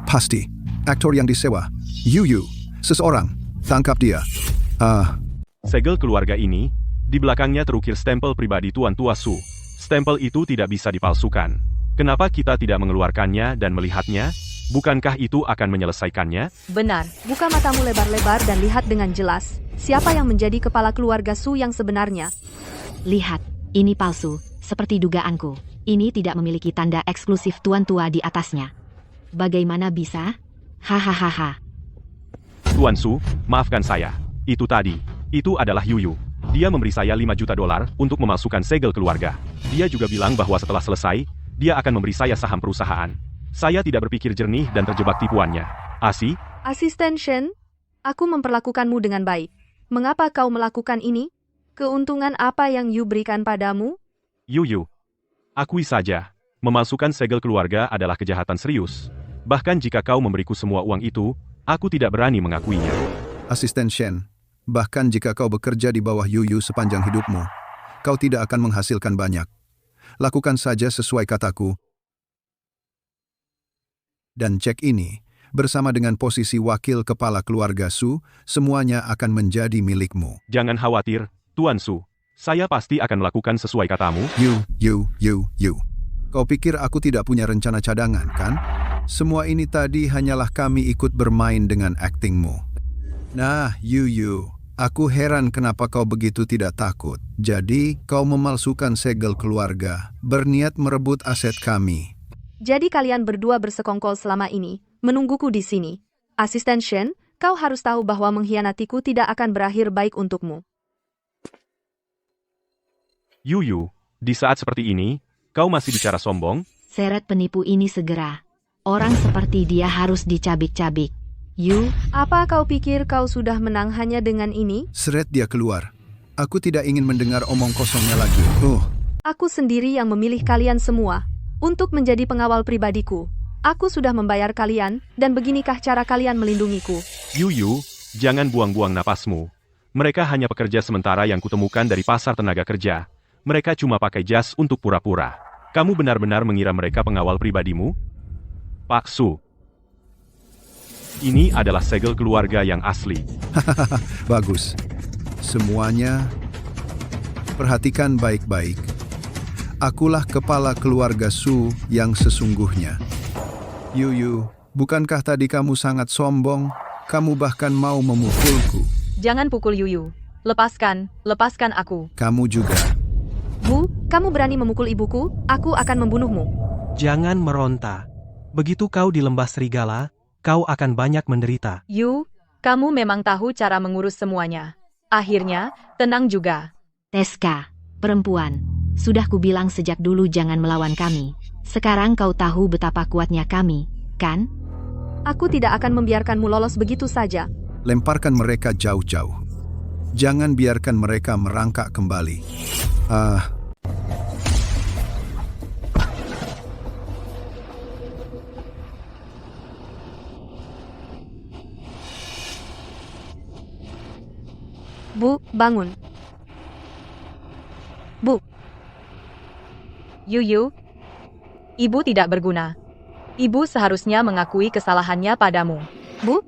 Pasti. Aktor yang disewa. Yu. Seseorang. Tangkap dia. Segel keluarga ini, di belakangnya terukir stempel pribadi Tuan Tua Su. Stempel itu tidak bisa dipalsukan. Kenapa kita tidak mengeluarkannya dan melihatnya? Bukankah itu akan menyelesaikannya? Benar, buka matamu lebar-lebar dan lihat dengan jelas. Siapa yang menjadi kepala keluarga Su yang sebenarnya? Lihat, ini palsu, seperti dugaanku. Ini tidak memiliki tanda eksklusif Tuan Tua di atasnya. Bagaimana bisa? Hahaha. Tuan Su, maafkan saya. Itu tadi. Itu adalah Yu. Dia memberi saya $5 juta untuk memalsukan segel keluarga. Dia juga bilang bahwa setelah selesai, dia akan memberi saya saham perusahaan. Saya tidak berpikir jernih dan terjebak tipuannya. Asisten Shen, aku memperlakukanmu dengan baik. Mengapa kau melakukan ini? Keuntungan apa yang Yu berikan padamu? Yu. Akui saja, memalsukan segel keluarga adalah kejahatan serius. Bahkan jika kau memberiku semua uang itu, aku tidak berani mengakuinya. Asisten Shen, bahkan jika kau bekerja di bawah Yu sepanjang hidupmu, kau tidak akan menghasilkan banyak. Lakukan saja sesuai kataku. Dan cek ini, bersama dengan posisi wakil kepala keluarga Su, semuanya akan menjadi milikmu. Jangan khawatir, Tuan Su. Saya pasti akan melakukan sesuai katamu. Yu. Kau pikir aku tidak punya rencana cadangan, kan? Semua ini tadi hanyalah kami ikut bermain dengan aktingmu. Nah, Yu, aku heran kenapa kau begitu tidak takut. Jadi, kau memalsukan segel keluarga, berniat merebut aset kami. Jadi kalian berdua bersekongkol selama ini, menungguku di sini. Asisten Shen, kau harus tahu bahwa mengkhianatiku tidak akan berakhir baik untukmu. Yu, di saat seperti ini, kau masih bicara sombong? Seret penipu ini segera. Orang seperti dia harus dicabik-cabik. Yu, Apa kau pikir kau sudah menang hanya dengan ini? Seret dia keluar. Aku tidak ingin mendengar omong kosongnya lagi. Aku sendiri yang memilih kalian semua untuk menjadi pengawal pribadiku. Aku sudah membayar kalian, dan beginikah cara kalian melindungiku. Yu, jangan buang-buang napasmu. Mereka hanya pekerja sementara yang kutemukan dari pasar tenaga kerja. Mereka cuma pakai jas untuk pura-pura. Kamu benar-benar mengira mereka pengawal pribadimu? Pak Su. Ini adalah segel keluarga yang asli. Bagus. Semuanya, perhatikan baik-baik. Akulah kepala keluarga Su yang sesungguhnya. Yu, bukankah tadi kamu sangat sombong? Kamu bahkan mau memukulku. Jangan pukul Yu. Lepaskan aku. Kamu juga. Bu, kamu berani memukul ibuku? Aku akan membunuhmu. Jangan meronta. Begitu kau di lembah serigala, kau akan banyak menderita. Yu, kamu memang tahu cara mengurus semuanya. Akhirnya, tenang juga. Teska, perempuan. Sudah kubilang sejak dulu jangan melawan kami. Sekarang kau tahu betapa kuatnya kami, kan? Aku tidak akan membiarkanmu lolos begitu saja. Lemparkan mereka jauh-jauh. Jangan biarkan mereka merangkak kembali. Bu, bangun. Bu, Yu, ibu tidak berguna. Ibu seharusnya mengakui kesalahannya padamu. Bu,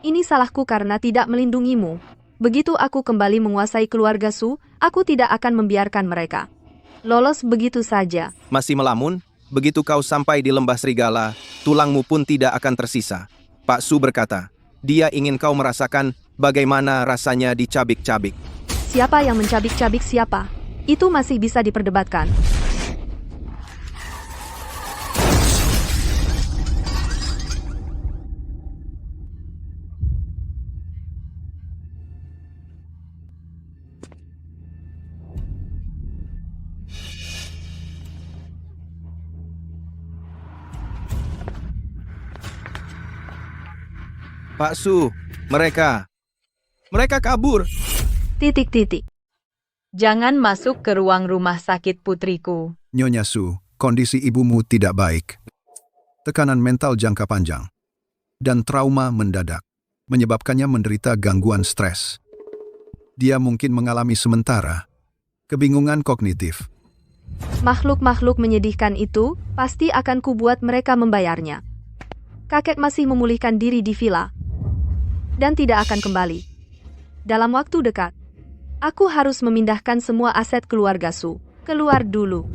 ini salahku karena tidak melindungimu. Begitu aku kembali menguasai keluarga Su, aku tidak akan membiarkan mereka lolos begitu saja. Masih melamun? Begitu kau sampai di lembah serigala, tulangmu pun tidak akan tersisa. Pak Su berkata, dia ingin kau merasakan bagaimana rasanya dicabik-cabik. Siapa yang mencabik-cabik siapa? Itu masih bisa diperdebatkan. Pak Su, mereka kabur. Titik. Jangan masuk ke ruang rumah sakit putriku. Nyonya Su, kondisi ibumu tidak baik. Tekanan mental jangka panjang dan trauma mendadak menyebabkannya menderita gangguan stres. Dia mungkin mengalami sementara kebingungan kognitif. Makhluk-makhluk menyedihkan itu pasti akan kubuat mereka membayarnya. Kakek masih memulihkan diri di villa dan tidak akan kembali. Dalam waktu dekat, aku harus memindahkan semua aset keluarga Su keluar dulu.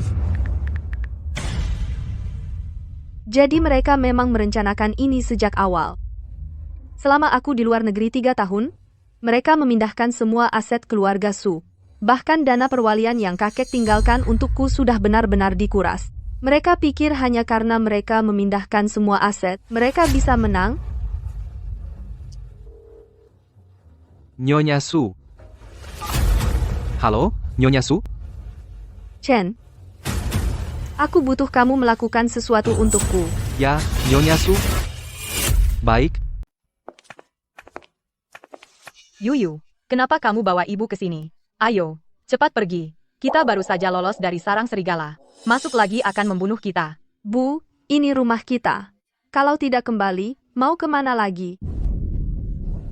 Jadi mereka memang merencanakan ini sejak awal. Selama aku di luar negeri 3 tahun, mereka memindahkan semua aset keluarga Su. Bahkan dana perwalian yang kakek tinggalkan untukku sudah benar-benar dikuras. Mereka pikir hanya karena mereka memindahkan semua aset, mereka bisa menang. Nyonya Su. Halo, Nyonya Su? Chen, aku butuh kamu melakukan sesuatu untukku. Ya, Nyonya Su. Baik. Yuyu, kenapa kamu bawa ibu ke sini? Ayo, cepat pergi. Kita baru saja lolos dari sarang serigala. Masuk lagi akan membunuh kita. Bu, ini rumah kita. Kalau tidak kembali, mau kemana lagi?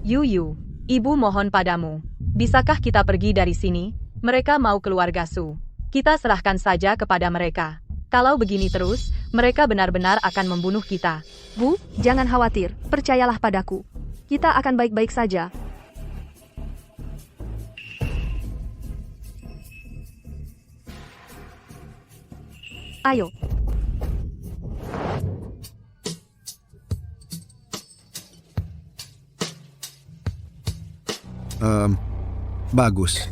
Yuyu, ibu mohon padamu. Bisakah kita pergi dari sini? Mereka mau keluarga Su. Kita serahkan saja kepada mereka. Kalau begini terus, mereka benar-benar akan membunuh kita. Bu, jangan khawatir. Percayalah padaku. Kita akan baik-baik saja. Ayo. Bagus.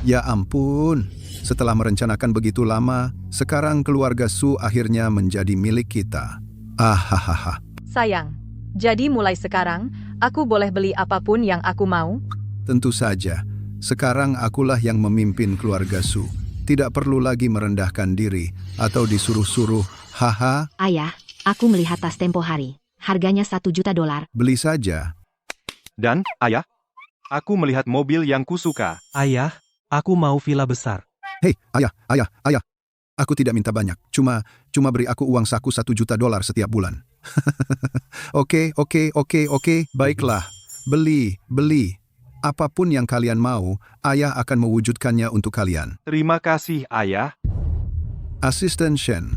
Ya ampun, setelah merencanakan begitu lama, sekarang keluarga Su akhirnya menjadi milik kita. Ahahaha. Sayang, jadi mulai sekarang, aku boleh beli apapun yang aku mau? Tentu saja, sekarang akulah yang memimpin keluarga Su. Tidak perlu lagi merendahkan diri atau disuruh-suruh. Haha, Ayah, aku melihat tas tempo hari. Harganya $1 juta. beli saja. Dan, ayah, aku melihat mobil yang kusuka. Ayah, aku mau villa besar. Hei, ayah. Aku tidak minta banyak. Cuma beri aku uang saku $1 juta setiap bulan. Oke. Baiklah. Beli. Apapun yang kalian mau, ayah akan mewujudkannya untuk kalian. Terima kasih, ayah. Asisten Shen,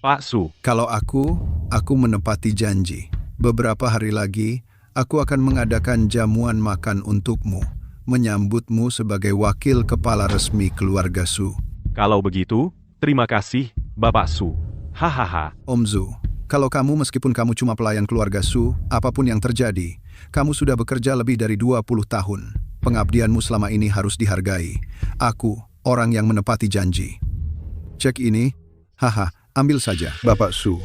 Pak Su. kalau aku menepati janji. Beberapa hari lagi, aku akan mengadakan jamuan makan untukmu, menyambutmu sebagai wakil kepala resmi keluarga Su. Kalau begitu, terima kasih, Bapak Su. Hahaha. Om Zu, kalau kamu meskipun kamu cuma pelayan keluarga Su, apapun yang terjadi, kamu sudah bekerja lebih dari 20 tahun. Pengabdianmu selama ini harus dihargai. Aku, orang yang menepati janji. Cek ini. Haha, ambil saja. Bapak Su,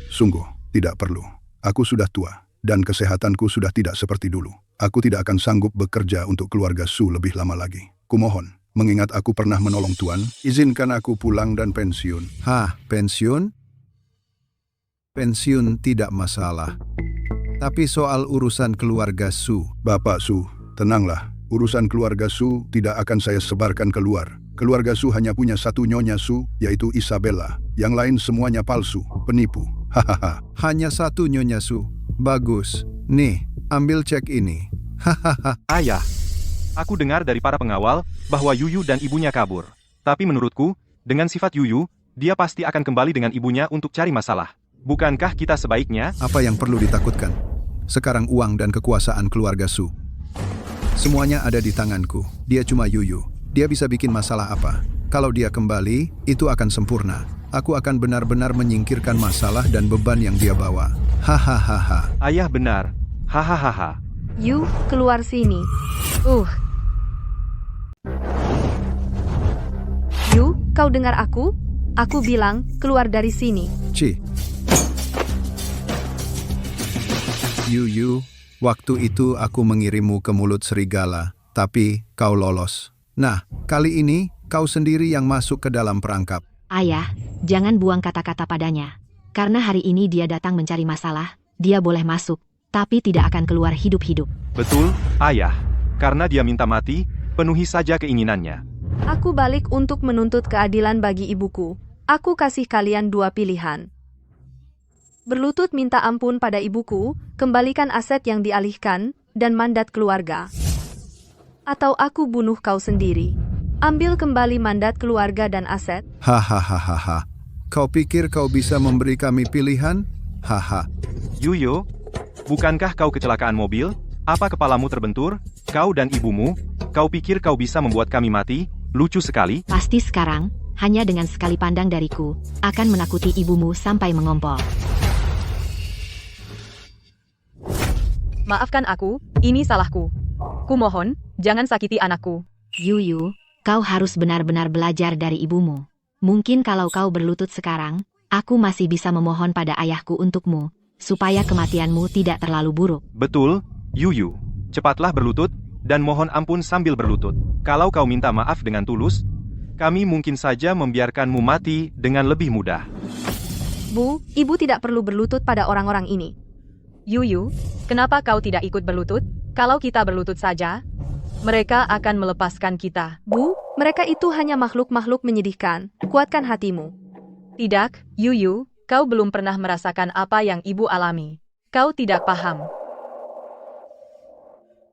sungguh, tidak perlu. Aku sudah tua, dan kesehatanku sudah tidak seperti dulu. Aku tidak akan sanggup bekerja untuk keluarga Su lebih lama lagi. Kumohon, mengingat aku pernah menolong Tuan, izinkan aku pulang dan pensiun. Hah, pensiun? Pensiun tidak masalah. Tapi soal urusan keluarga Su. Bapak Su, tenanglah. Urusan keluarga Su tidak akan saya sebarkan keluar. Keluarga Su hanya punya satu Nyonya Su, yaitu Isabella. Yang lain semuanya palsu, penipu. Hahaha. Hanya satu Nyonya Su. Bagus. Nih, ambil cek ini. Hahaha. Ayah, aku dengar dari para pengawal bahwa Yuyu dan ibunya kabur. Tapi menurutku, dengan sifat Yuyu, dia pasti akan kembali dengan ibunya untuk cari masalah. Bukankah kita sebaiknya... Apa yang perlu ditakutkan? Sekarang uang dan kekuasaan keluarga Su. Semuanya ada di tanganku. Dia cuma Yuyu. Dia bisa bikin masalah apa? Kalau dia kembali, itu akan sempurna. Aku akan benar-benar menyingkirkan masalah dan beban yang dia bawa. Hahaha. Ayah benar. Hahaha. Yu, keluar sini. Yu, kau dengar aku? Aku bilang, keluar dari sini. Yuyu, waktu itu aku mengirimmu ke mulut serigala, tapi kau lolos. Nah, kali ini kau sendiri yang masuk ke dalam perangkap. Ayah, jangan buang kata-kata padanya. Karena hari ini dia datang mencari masalah, dia boleh masuk. tapi tidak akan keluar hidup-hidup. Betul, ayah. Karena dia minta mati, penuhi saja keinginannya. Aku balik untuk menuntut keadilan bagi ibuku. Aku kasih kalian dua pilihan. Berlutut minta ampun pada ibuku, kembalikan aset yang dialihkan, dan mandat keluarga. Atau aku bunuh kau sendiri. Ambil kembali mandat keluarga dan aset. Hahaha. Kau pikir kau bisa memberi kami pilihan? Haha. Yuyo, bukankah kau kecelakaan mobil? Apa kepalamu terbentur? Kau dan ibumu? Kau pikir kau bisa membuat kami mati? Lucu sekali. Pasti sekarang, hanya dengan sekali pandang dariku, akan menakuti ibumu sampai mengompol. Maafkan aku, ini salahku. Kumohon, jangan sakiti anakku. Yuyu, kau harus benar-benar belajar dari ibumu. Mungkin kalau kau berlutut sekarang, aku masih bisa memohon pada ayahku untukmu, supaya kematianmu tidak terlalu buruk. Betul, Yuyu. Cepatlah berlutut, dan mohon ampun sambil berlutut. Kalau kau minta maaf dengan tulus, kami mungkin saja membiarkanmu mati dengan lebih mudah. Bu, ibu tidak perlu berlutut pada orang-orang ini. Yuyu, kenapa kau tidak ikut berlutut? Kalau kita berlutut saja, mereka akan melepaskan kita. Bu, mereka itu hanya makhluk-makhluk menyedihkan. Kuatkan hatimu. Tidak, Yuyu, kau belum pernah merasakan apa yang ibu alami. Kau tidak paham.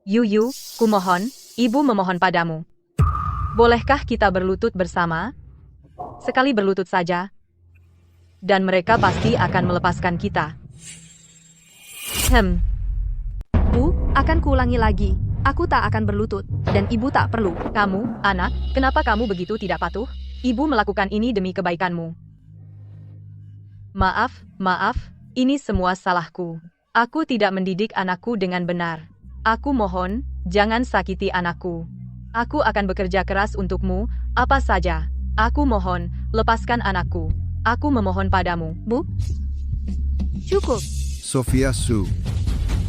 Yuyu, kumohon, ibu memohon padamu. Bolehkah kita berlutut bersama? Sekali berlutut saja. Dan mereka pasti akan melepaskan kita. Bu, akan kuulangi lagi. Aku tak akan berlutut, dan ibu tak perlu. Kamu, anak, kenapa kamu begitu tidak patuh? Ibu melakukan ini demi kebaikanmu. Maaf, ini semua salahku. Aku tidak mendidik anakku dengan benar. Aku mohon, jangan sakiti anakku. Aku akan bekerja keras untukmu, apa saja. Aku mohon, lepaskan anakku. Aku memohon padamu. Bu, cukup. Sophia Su,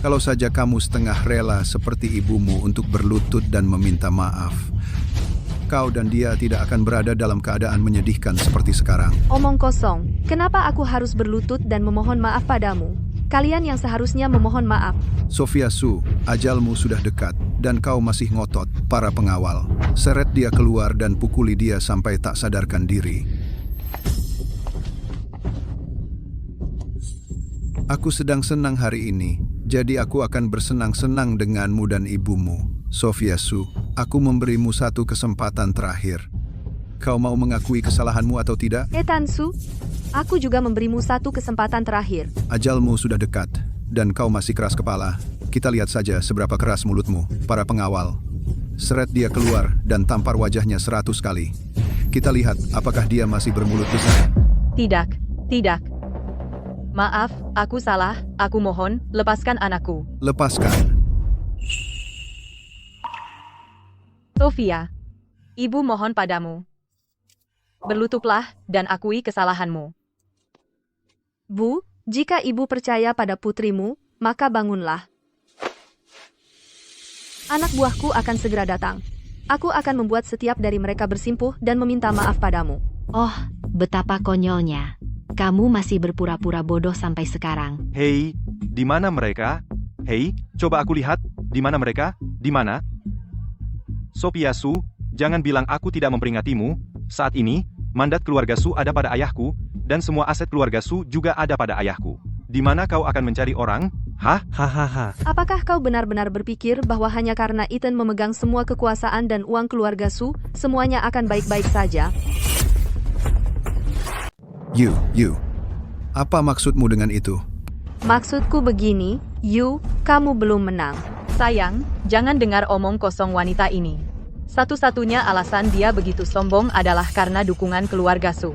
kalau saja kamu setengah rela seperti ibumu untuk berlutut dan meminta maaf, kau dan dia tidak akan berada dalam keadaan menyedihkan seperti sekarang. Omong kosong. Kenapa aku harus berlutut dan memohon maaf padamu? Kalian yang seharusnya memohon maaf. Sophia Su, ajalmu sudah dekat, dan kau masih ngotot, para pengawal. Seret dia keluar dan pukuli dia sampai tak sadarkan diri. Aku sedang senang hari ini, jadi aku akan bersenang-senang denganmu dan ibumu. Sophia Su, aku memberimu satu kesempatan terakhir. Kau mau mengakui kesalahanmu atau tidak? Tansu, aku juga memberimu satu kesempatan terakhir. Ajalmu sudah dekat, dan kau masih keras kepala. Kita lihat saja seberapa keras mulutmu, para pengawal. Seret dia keluar dan tampar wajahnya 100 kali. Kita lihat apakah dia masih bermulut besar. Tidak. Maaf, aku salah. Aku mohon, lepaskan anakku. Lepaskan. Sophia, ibu mohon padamu. Berlututlah dan akui kesalahanmu. Bu, jika ibu percaya pada putrimu, maka bangunlah. Anak buahku akan segera datang. Aku akan membuat setiap dari mereka bersimpuh dan meminta maaf padamu. Oh, betapa konyolnya. Kamu masih berpura-pura bodoh sampai sekarang. Hei, di mana mereka? Hei, coba aku lihat. Di mana mereka? Di mana? Sophia Su, jangan bilang aku tidak memperingatimu. Saat ini, mandat keluarga Su ada pada ayahku, dan semua aset keluarga Su juga ada pada ayahku. Di mana kau akan mencari orang? Hah? Hahaha. Apakah kau benar-benar berpikir bahwa hanya karena Ethan memegang semua kekuasaan dan uang keluarga Su, semuanya akan baik-baik saja? You. Apa maksudmu dengan itu? Maksudku begini, kamu belum menang. Sayang, jangan dengar omong kosong wanita ini. Satu-satunya alasan dia begitu sombong adalah karena dukungan keluarga Su.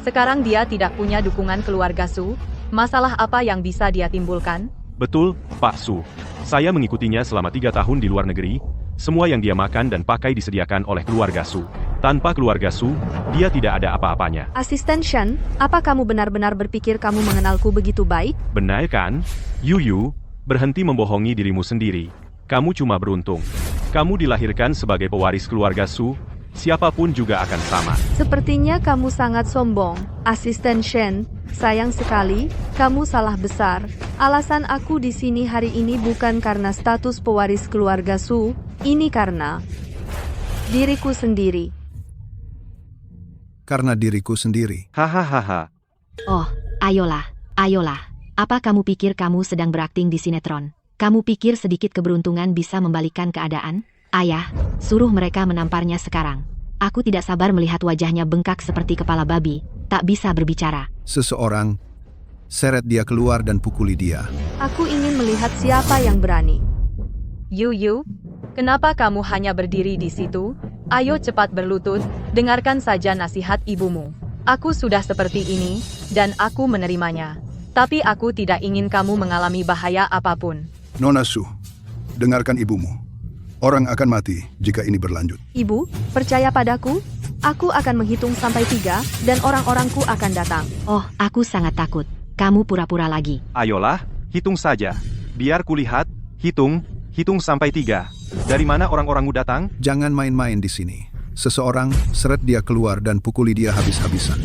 Sekarang dia tidak punya dukungan keluarga Su. Masalah apa yang bisa dia timbulkan? Betul, Pak Su. Saya mengikutinya selama 3 tahun di luar negeri. Semua yang dia makan dan pakai disediakan oleh keluarga Su. Tanpa keluarga Su, dia tidak ada apa-apanya. Asisten Shen, apa kamu benar-benar berpikir kamu mengenalku begitu baik? Benar kan? Yuyu, berhenti membohongi dirimu sendiri. Kamu cuma beruntung. Kamu dilahirkan sebagai pewaris keluarga Su, siapapun juga akan sama. Sepertinya kamu sangat sombong, Asisten Shen. Sayang sekali, kamu salah besar. Alasan aku di sini hari ini bukan karena status pewaris keluarga Su, ini karena diriku sendiri. Karena diriku sendiri. Hahaha. Oh, ayolah, ayolah. Apa kamu pikir kamu sedang berakting di sinetron? Kamu pikir sedikit keberuntungan bisa membalikan keadaan? Ayah, suruh mereka menamparnya sekarang. Aku tidak sabar melihat wajahnya bengkak seperti kepala babi, tak bisa berbicara. Seseorang, seret dia keluar dan pukuli dia. Aku ingin melihat siapa yang berani. Yuyu, kenapa kamu hanya berdiri di situ? Ayo cepat berlutut, dengarkan saja nasihat ibumu. Aku sudah seperti ini, dan aku menerimanya. Tapi aku tidak ingin kamu mengalami bahaya apapun. Nona Su, dengarkan ibumu. Orang akan mati jika ini berlanjut. Ibu, percaya padaku. Aku akan menghitung sampai 3, dan orang-orangku akan datang. Oh, aku sangat takut. Kamu pura-pura lagi. Ayolah, hitung saja. Biar kulihat, hitung sampai 3. Dari mana orang-orangmu datang? Jangan main-main di sini. Seseorang, seret dia keluar dan pukuli dia habis-habisan.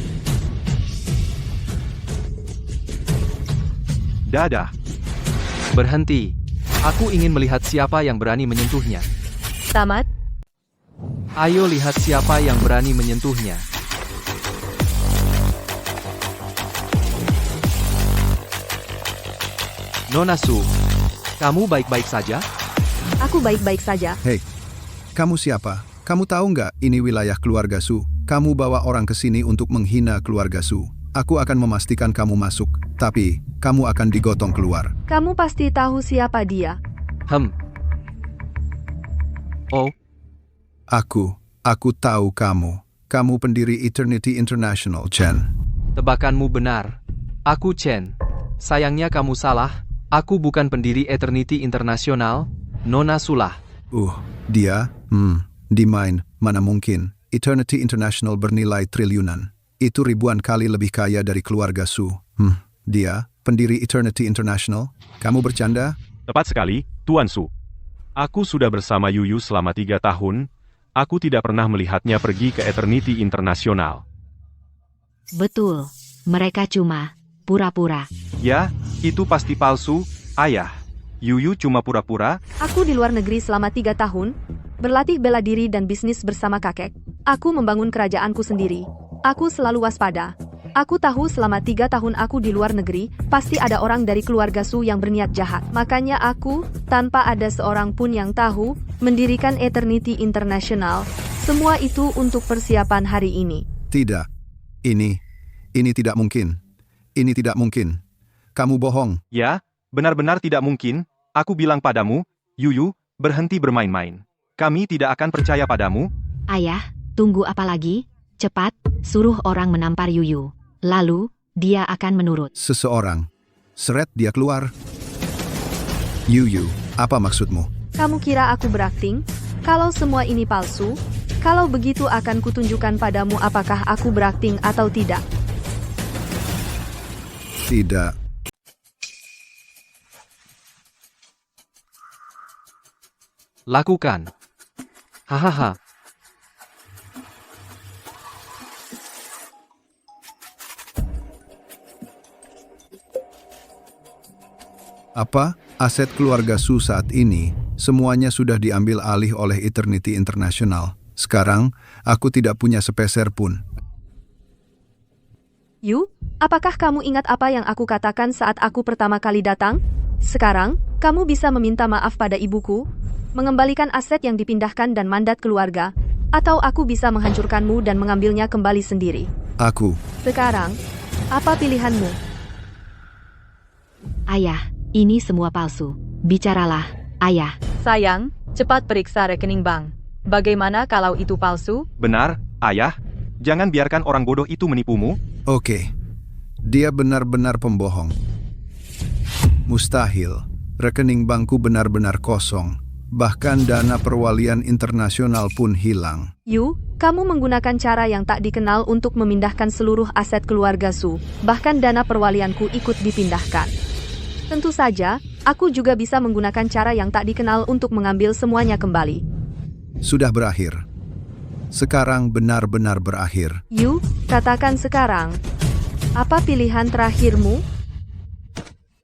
Dadah. Berhenti. Aku ingin melihat siapa yang berani menyentuhnya. Tamat? Ayo lihat siapa yang berani menyentuhnya. Nona Su, kamu baik-baik saja? Aku baik-baik saja. Hei, kamu siapa? Kamu tahu nggak ini wilayah keluarga Su? Kamu bawa orang ke sini untuk menghina keluarga Su. Aku akan memastikan kamu masuk, tapi kamu akan digotong keluar. Kamu pasti tahu siapa dia. Oh, Aku tahu kamu. Kamu pendiri Eternity International, Chen. tebakanmu benar. Aku Chen. Sayangnya kamu salah. Aku bukan pendiri Eternity International, Nona Sulah. Dia? Dimain, mana mungkin. Eternity International bernilai triliunan. Itu ribuan kali lebih kaya dari keluarga Su. Dia, pendiri Eternity International? Kamu bercanda? Tepat sekali, Tuan Su. Aku sudah bersama Yuyu selama 3 tahun. Aku tidak pernah melihatnya pergi ke Eternity International. Betul. Mereka cuma pura-pura. Ya, itu pasti palsu, Ayah. Yuyu cuma pura-pura. Aku di luar negeri selama 3 tahun, berlatih bela diri dan bisnis bersama kakek. Aku membangun kerajaanku sendiri. Aku selalu waspada. Aku tahu selama 3 tahun aku di luar negeri, pasti ada orang dari keluarga Su yang berniat jahat. Makanya aku, tanpa ada seorang pun yang tahu, mendirikan Eternity International. Semua itu untuk persiapan hari ini. Tidak. Ini tidak mungkin. Ini tidak mungkin. Kamu bohong. Ya, benar-benar tidak mungkin. Aku bilang padamu, Yuyu, berhenti bermain-main. Kami tidak akan percaya padamu. Ayah, tunggu apa lagi? Cepat, suruh orang menampar Yuyu. Lalu, dia akan menurut. Seseorang, seret dia keluar. Yuyu, apa maksudmu? Kamu kira aku berakting? Kalau semua ini palsu, kalau begitu akan kutunjukkan padamu apakah aku berakting atau tidak. Tidak. Lakukan. Hahaha. Apa? Aset keluarga Su saat ini, semuanya sudah diambil alih oleh Eternity International. Sekarang, aku tidak punya sepeser pun. Yu, apakah kamu ingat apa yang aku katakan saat aku pertama kali datang? Sekarang, kamu bisa meminta maaf pada ibuku, mengembalikan aset yang dipindahkan dan mandat keluarga, atau aku bisa menghancurkanmu dan mengambilnya kembali sendiri. Aku. Sekarang, apa pilihanmu? Ayah, ini semua palsu. Bicaralah, Ayah. Sayang, cepat periksa rekening bank. Bagaimana kalau itu palsu? Benar, Ayah. Jangan biarkan orang bodoh itu menipumu. Oke. Dia benar-benar pembohong. Mustahil. Rekening bankku benar-benar kosong. Bahkan dana perwalian internasional pun hilang. Yu, kamu menggunakan cara yang tak dikenal untuk memindahkan seluruh aset keluarga Su. Bahkan dana perwalianku ikut dipindahkan. Tentu saja, aku juga bisa menggunakan cara yang tak dikenal untuk mengambil semuanya kembali. Sudah berakhir. Sekarang benar-benar berakhir. Yu, katakan sekarang. Apa pilihan terakhirmu?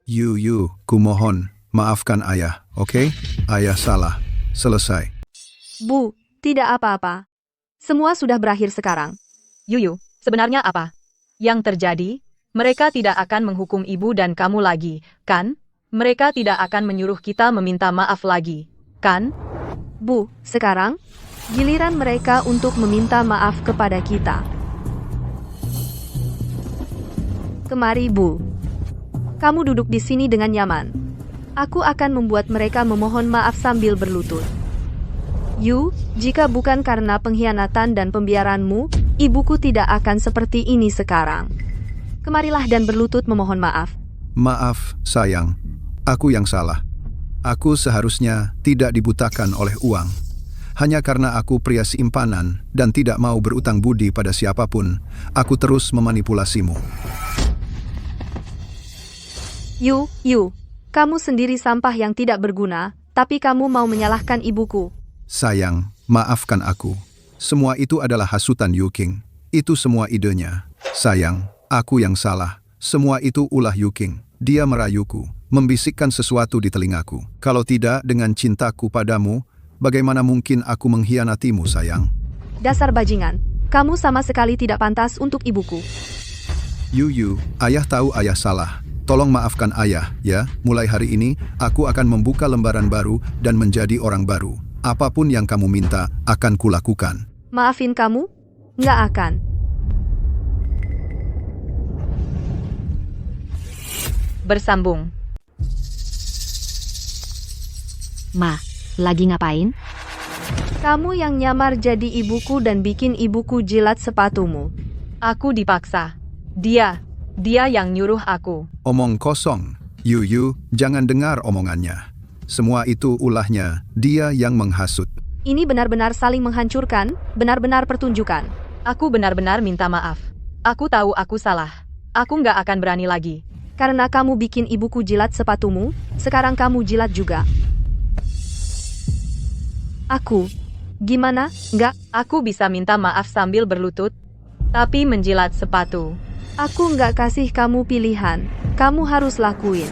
Yu, kumohon, maafkan ayah, oke? Ayah salah. Selesai. Bu, tidak apa-apa. Semua sudah berakhir sekarang. Yuyu, sebenarnya apa yang terjadi? Mereka tidak akan menghukum ibu dan kamu lagi, kan? Mereka tidak akan menyuruh kita meminta maaf lagi, kan? Bu, sekarang giliran mereka untuk meminta maaf kepada kita. Kemari, Bu. Kamu duduk di sini dengan nyaman. Aku akan membuat mereka memohon maaf sambil berlutut. Yu, jika bukan karena pengkhianatan dan pembiaranmu, ibuku tidak akan seperti ini sekarang. Kemarilah dan berlutut memohon maaf. Maaf, sayang. Aku yang salah. Aku seharusnya tidak dibutakan oleh uang. Hanya karena aku pria simpanan dan tidak mau berutang budi pada siapapun, aku terus memanipulasimu. Yu, kamu sendiri sampah yang tidak berguna, tapi kamu mau menyalahkan ibuku. Sayang, maafkan aku. Semua itu adalah hasutan Yu King. Itu semua idenya. Sayang, aku yang salah. Semua itu ulah Yu King. Dia merayuku, membisikkan sesuatu di telingaku. Kalau tidak dengan cintaku padamu, bagaimana mungkin aku mengkhianatimu, sayang? Dasar bajingan, kamu sama sekali tidak pantas untuk ibuku. Yu, ayah tahu ayah salah. Tolong maafkan ayah, ya. Mulai hari ini, aku akan membuka lembaran baru dan menjadi orang baru. Apapun yang kamu minta, akan kulakukan. Maafin kamu? Nggak akan. Bersambung. Ma, lagi ngapain? Kamu yang nyamar jadi ibuku dan bikin ibuku jilat sepatumu. Aku dipaksa. Dia yang nyuruh aku. Omong kosong. Yu, jangan dengar omongannya. Semua itu ulahnya, dia yang menghasut. Ini benar-benar saling menghancurkan, benar-benar pertunjukan. Aku benar-benar minta maaf. Aku tahu aku salah. Aku nggak akan berani lagi. Karena kamu bikin ibuku jilat sepatumu, sekarang kamu jilat juga. Aku. Gimana? Nggak. Aku bisa minta maaf sambil berlutut, tapi menjilat sepatu. Aku nggak kasih kamu pilihan. Kamu harus lakuin.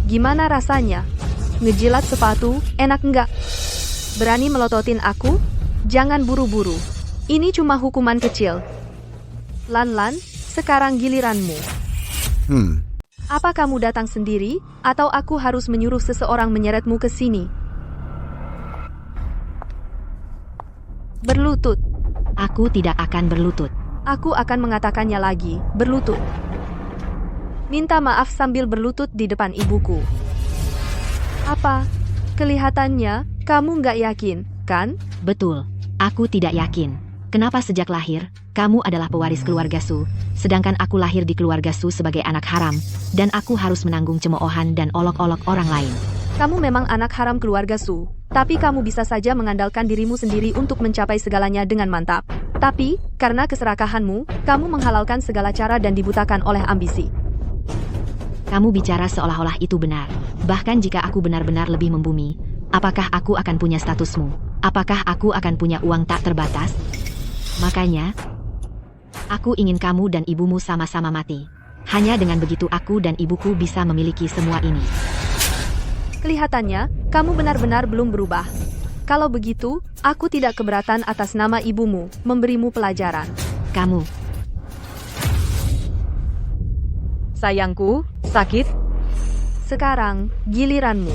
Gimana rasanya? Ngejilat sepatu, enak nggak? Berani melototin aku? Jangan buru-buru. Ini cuma hukuman kecil. Lan, sekarang giliranmu. Apa kamu datang sendiri, atau aku harus menyuruh seseorang menyeretmu ke sini? Berlutut. Aku tidak akan berlutut. Aku akan mengatakannya lagi, berlutut. Minta maaf sambil berlutut di depan ibuku. Apa? Kelihatannya, kamu nggak yakin, kan? Betul, aku tidak yakin. Kenapa sejak lahir, kamu adalah pewaris keluarga Su, sedangkan aku lahir di keluarga Su sebagai anak haram, dan aku harus menanggung cemoohan dan olok-olok orang lain. Kamu memang anak haram keluarga Su, tapi kamu bisa saja mengandalkan dirimu sendiri untuk mencapai segalanya dengan mantap. Tapi, karena keserakahanmu, kamu menghalalkan segala cara dan dibutakan oleh ambisi. Kamu bicara seolah-olah itu benar. Bahkan jika aku benar-benar lebih membumi, apakah aku akan punya statusmu? Apakah aku akan punya uang tak terbatas? Makanya, aku ingin kamu dan ibumu sama-sama mati. Hanya dengan begitu aku dan ibuku bisa memiliki semua ini. Kelihatannya, kamu benar-benar belum berubah. Kalau begitu, aku tidak keberatan atas nama ibumu, memberimu pelajaran. Kamu. Sayangku, sakit? Sekarang, giliranmu.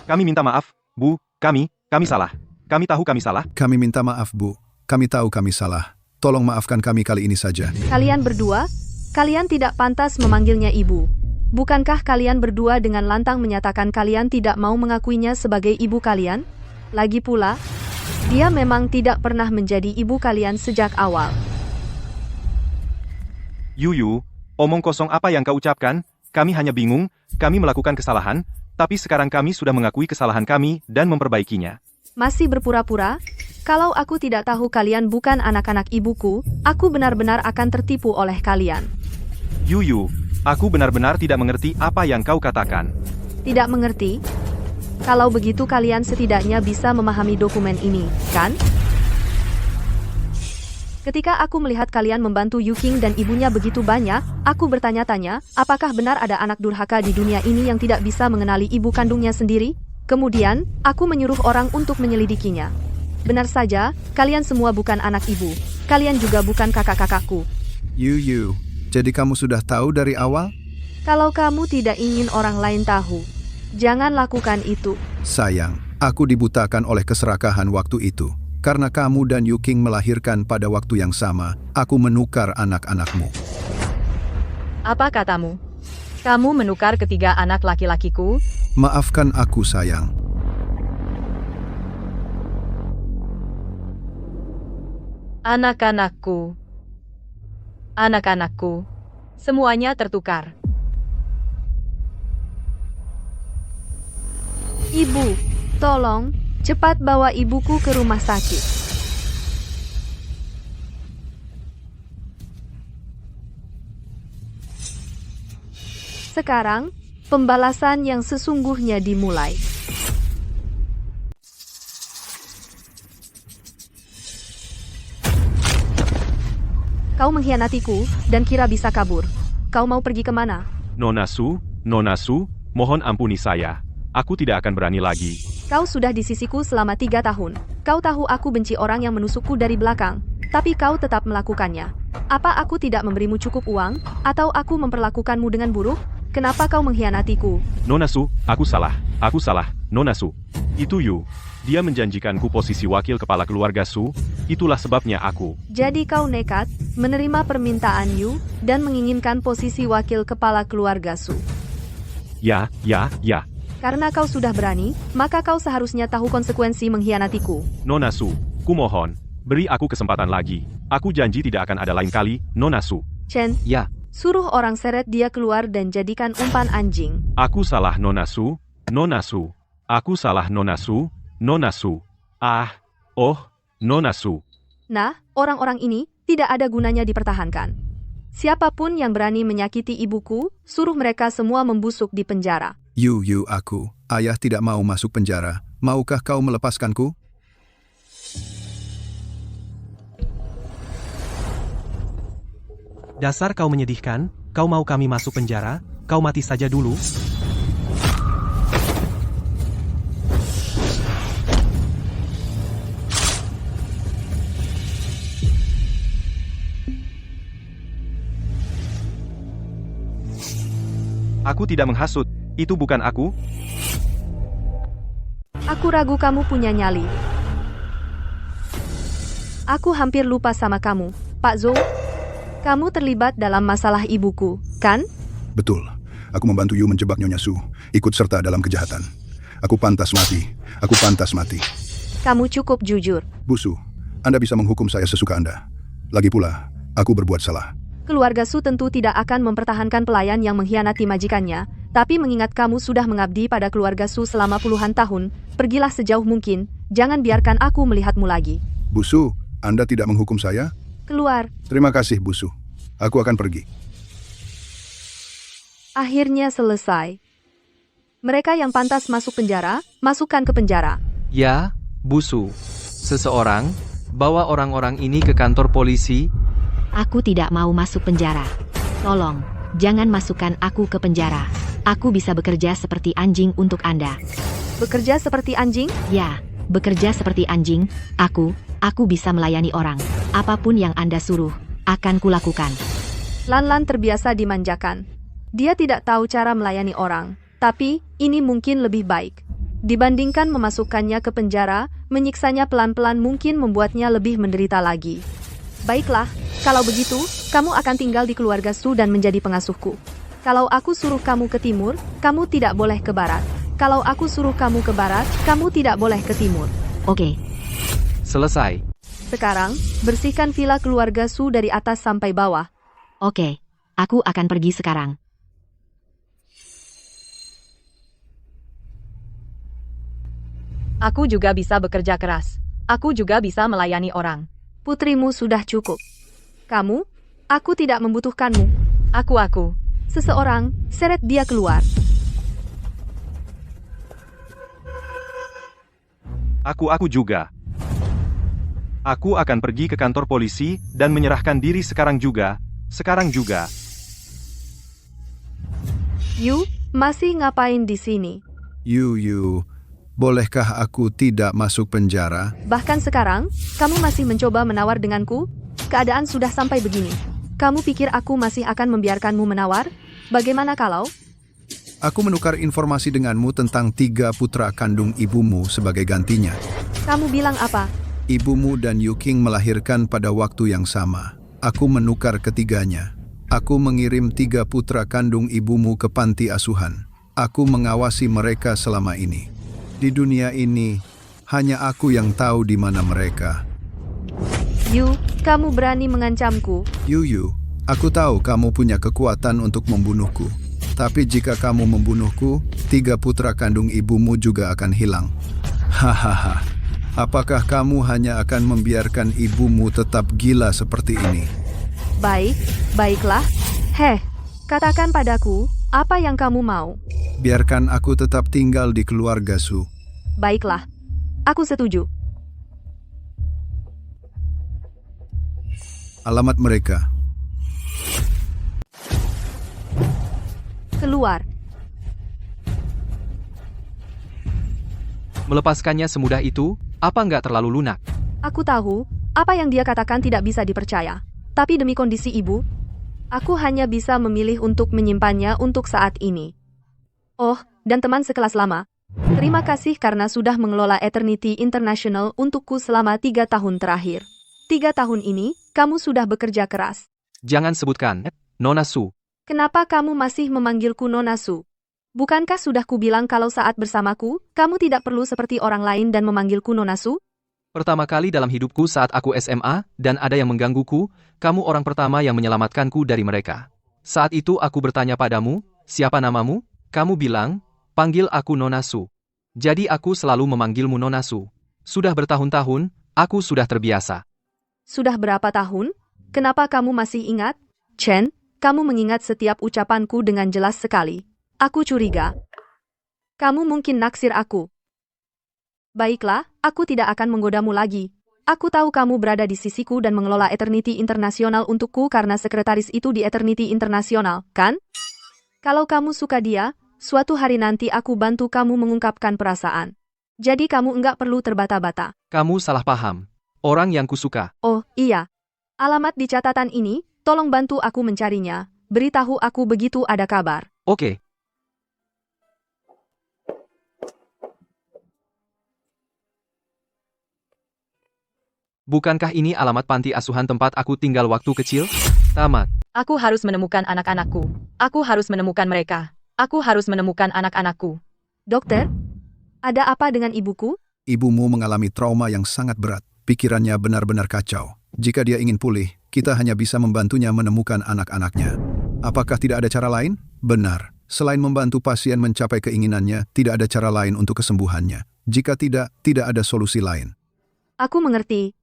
Kami minta maaf, Bu. Kami salah. Kami tahu kami salah. Kami minta maaf, Bu. Kami tahu kami salah. Tolong maafkan kami kali ini saja. Kalian berdua, kalian tidak pantas memanggilnya ibu. Bukankah kalian berdua dengan lantang menyatakan kalian tidak mau mengakuinya sebagai ibu kalian? Lagi pula, dia memang tidak pernah menjadi ibu kalian sejak awal. Yuyu, omong kosong apa yang kau ucapkan? Kami hanya bingung, kami melakukan kesalahan, tapi sekarang kami sudah mengakui kesalahan kami dan memperbaikinya. Masih berpura-pura? Kalau aku tidak tahu kalian bukan anak-anak ibuku, aku benar-benar akan tertipu oleh kalian. Yuyu, aku benar-benar tidak mengerti apa yang kau katakan. Tidak mengerti? Kalau begitu kalian setidaknya bisa memahami dokumen ini, kan? Ketika aku melihat kalian membantu Yuking dan ibunya begitu banyak, aku bertanya-tanya, apakah benar ada anak durhaka di dunia ini yang tidak bisa mengenali ibu kandungnya sendiri? Kemudian, aku menyuruh orang untuk menyelidikinya. Benar saja, kalian semua bukan anak ibu. Kalian juga bukan kakak-kakakku. Yu, jadi kamu sudah tahu dari awal? Kalau kamu tidak ingin orang lain tahu, jangan lakukan itu. Sayang, aku dibutakan oleh keserakahan waktu itu. Karena kamu dan Yuking melahirkan pada waktu yang sama, aku menukar anak-anakmu. Apa katamu? Kamu menukar ketiga anak laki-lakiku? Maafkan aku, sayang. Anak-anakku. Anak-anakku. Semuanya tertukar. Ibu, tolong, cepat bawa ibuku ke rumah sakit. Sekarang, pembalasan yang sesungguhnya dimulai. Kau mengkhianatiku, dan kira bisa kabur. Kau mau pergi kemana? Nona Su, mohon ampuni saya. Aku tidak akan berani lagi. Kau sudah di sisiku selama 3 tahun. Kau tahu aku benci orang yang menusukku dari belakang, tapi kau tetap melakukannya. Apa aku tidak memberimu cukup uang, atau aku memperlakukanmu dengan buruk? Kenapa kau mengkhianatiku? Nona Su, aku salah. Nona Su. Itu Yu. Dia menjanjikanku posisi wakil kepala keluarga Su, itulah sebabnya aku. Jadi kau nekat, menerima permintaan Yu, dan menginginkan posisi wakil kepala keluarga Su. Ya. Karena kau sudah berani, maka kau seharusnya tahu konsekuensi mengkhianatiku. Nona Su, kumohon, beri aku kesempatan lagi. Aku janji tidak akan ada lain kali, Nona Su. Chen, Ya, suruh orang seret dia keluar dan jadikan umpan anjing. Aku salah, Nona Su. Aku salah, Nona Su. Nona Su. Nah, orang-orang ini tidak ada gunanya dipertahankan. Siapapun yang berani menyakiti ibuku, suruh mereka semua membusuk di penjara. Yu, aku. Ayah tidak mau masuk penjara. Maukah kau melepaskanku? Dasar kau menyedihkan, kau mau kami masuk penjara, kau mati saja dulu. Aku tidak menghasut. Itu bukan aku. Aku ragu kamu punya nyali. Aku hampir lupa sama kamu, Pak Zhou. Kamu terlibat dalam masalah ibuku, kan? Betul. Aku membantu Yu menjebak Nyonya Su, ikut serta dalam kejahatan. Aku pantas mati. Kamu cukup jujur. Bu Su, Anda bisa menghukum saya sesuka Anda. Lagi pula, aku berbuat salah. Keluarga Su tentu tidak akan mempertahankan pelayan yang mengkhianati majikannya, tapi mengingat kamu sudah mengabdi pada keluarga Su selama puluhan tahun, pergilah sejauh mungkin, jangan biarkan aku melihatmu lagi. Bu Su, Anda tidak menghukum saya? Keluar. Terima kasih, Bu Su. Aku akan pergi. Akhirnya selesai. Mereka yang pantas masuk penjara, masukkan ke penjara. ya, Busu. Seseorang, bawa orang-orang ini ke kantor polisi. Aku tidak mau masuk penjara. Tolong, jangan masukkan aku ke penjara. Aku bisa bekerja seperti anjing untuk Anda. Bekerja seperti anjing? Ya, bekerja seperti anjing. Aku bisa melayani orang. Apapun yang Anda suruh, akan kulakukan. Lan terbiasa dimanjakan. Dia tidak tahu cara melayani orang, tapi ini mungkin lebih baik. Dibandingkan memasukkannya ke penjara, menyiksanya pelan-pelan mungkin membuatnya lebih menderita lagi. Baiklah, kalau begitu, kamu akan tinggal di keluarga Su dan menjadi pengasuhku. Kalau aku suruh kamu ke timur, kamu tidak boleh ke barat. Kalau aku suruh kamu ke barat, kamu tidak boleh ke timur. Oke. Selesai. Sekarang, bersihkan villa keluarga Su dari atas sampai bawah. Oke, aku akan pergi sekarang. Aku juga bisa bekerja keras. Aku juga bisa melayani orang. Putrimu sudah cukup. Kamu? Aku tidak membutuhkanmu. Aku. Seseorang, seret dia keluar. Aku juga. Aku akan pergi ke kantor polisi dan menyerahkan diri sekarang juga. Yu, masih ngapain di sini? Yu, bolehkah aku tidak masuk penjara? Bahkan sekarang, kamu masih mencoba menawar denganku? Keadaan sudah sampai begini. Kamu pikir aku masih akan membiarkanmu menawar? Bagaimana kalau... Aku menukar informasi denganmu tentang 3 putra kandung ibumu sebagai gantinya. Kamu bilang apa? Ibumu dan Yuking melahirkan pada waktu yang sama. Aku menukar ketiganya. Aku mengirim 3 putra kandung ibumu ke panti asuhan. Aku mengawasi mereka selama ini. Di dunia ini, hanya aku yang tahu di mana mereka. Yu, kamu berani mengancamku? Yu, aku tahu kamu punya kekuatan untuk membunuhku. Tapi jika kamu membunuhku, 3 putra kandung ibumu juga akan hilang. Hahaha. Apakah kamu hanya akan membiarkan ibumu tetap gila seperti ini? Baiklah. Katakan padaku, apa yang kamu mau? Biarkan aku tetap tinggal di keluarga Su. Baiklah, aku setuju. Alamat mereka. Keluar. Melepaskannya semudah itu, apa nggak terlalu lunak? Aku tahu, apa yang dia katakan tidak bisa dipercaya. Tapi demi kondisi ibu, aku hanya bisa memilih untuk menyimpannya untuk saat ini. Oh, dan teman sekelas lama, terima kasih karena sudah mengelola Eternity International untukku selama 3 tahun terakhir. 3 tahun ini, kamu sudah bekerja keras. Jangan sebutkan, Nona Su. Kenapa kamu masih memanggilku Nona Su? Bukankah sudah kubilang kalau saat bersamaku, kamu tidak perlu seperti orang lain dan memanggilku Nona Su? Pertama kali dalam hidupku saat aku SMA, dan ada yang menggangguku, kamu orang pertama yang menyelamatkanku dari mereka. Saat itu aku bertanya padamu, siapa namamu? Kamu bilang, panggil aku Nona Su. Jadi aku selalu memanggilmu Nona Su. Sudah bertahun-tahun, aku sudah terbiasa. Sudah berapa tahun? Kenapa kamu masih ingat? Chen, kamu mengingat setiap ucapanku dengan jelas sekali. Aku curiga. Kamu mungkin naksir aku. Baiklah, aku tidak akan menggodamu lagi. Aku tahu kamu berada di sisiku dan mengelola Eternity International untukku karena sekretaris itu di Eternity International, kan? Kalau kamu suka dia, suatu hari nanti aku bantu kamu mengungkapkan perasaan. Jadi kamu enggak perlu terbata-bata. Kamu salah paham. Orang yang kusuka. Oh, iya. Alamat di catatan ini, tolong bantu aku mencarinya. Beritahu aku begitu ada kabar. Oke. Bukankah ini alamat panti asuhan tempat aku tinggal waktu kecil? Tamat. Aku harus menemukan anak-anakku. Aku harus menemukan mereka. Aku harus menemukan anak-anakku. Dokter, ada apa dengan ibuku? Ibumu mengalami trauma yang sangat berat. Pikirannya benar-benar kacau. Jika dia ingin pulih, kita hanya bisa membantunya menemukan anak-anaknya. Apakah tidak ada cara lain? Benar. Selain membantu pasien mencapai keinginannya, tidak ada cara lain untuk kesembuhannya. Jika tidak ada solusi lain. Aku mengerti.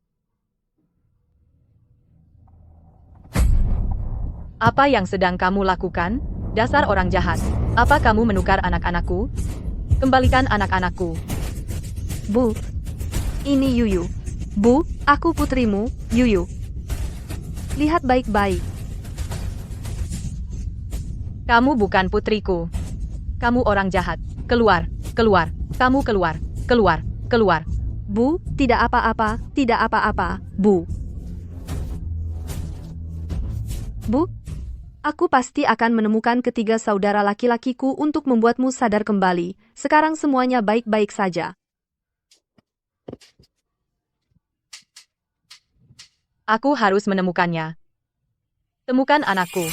Apa yang sedang kamu lakukan? Dasar orang jahat. Apa kamu menukar anak-anakku? Kembalikan anak-anakku. Bu, ini Yuyu. Bu, aku putrimu, Yuyu. Lihat baik-baik. Kamu bukan putriku. Kamu orang jahat. Keluar, keluar. Kamu keluar, keluar, keluar. Bu, tidak apa-apa, tidak apa-apa, Bu. Bu, aku pasti akan menemukan ketiga saudara laki-lakiku untuk membuatmu sadar kembali. Sekarang semuanya baik-baik saja. Aku harus menemukannya. Temukan anakku.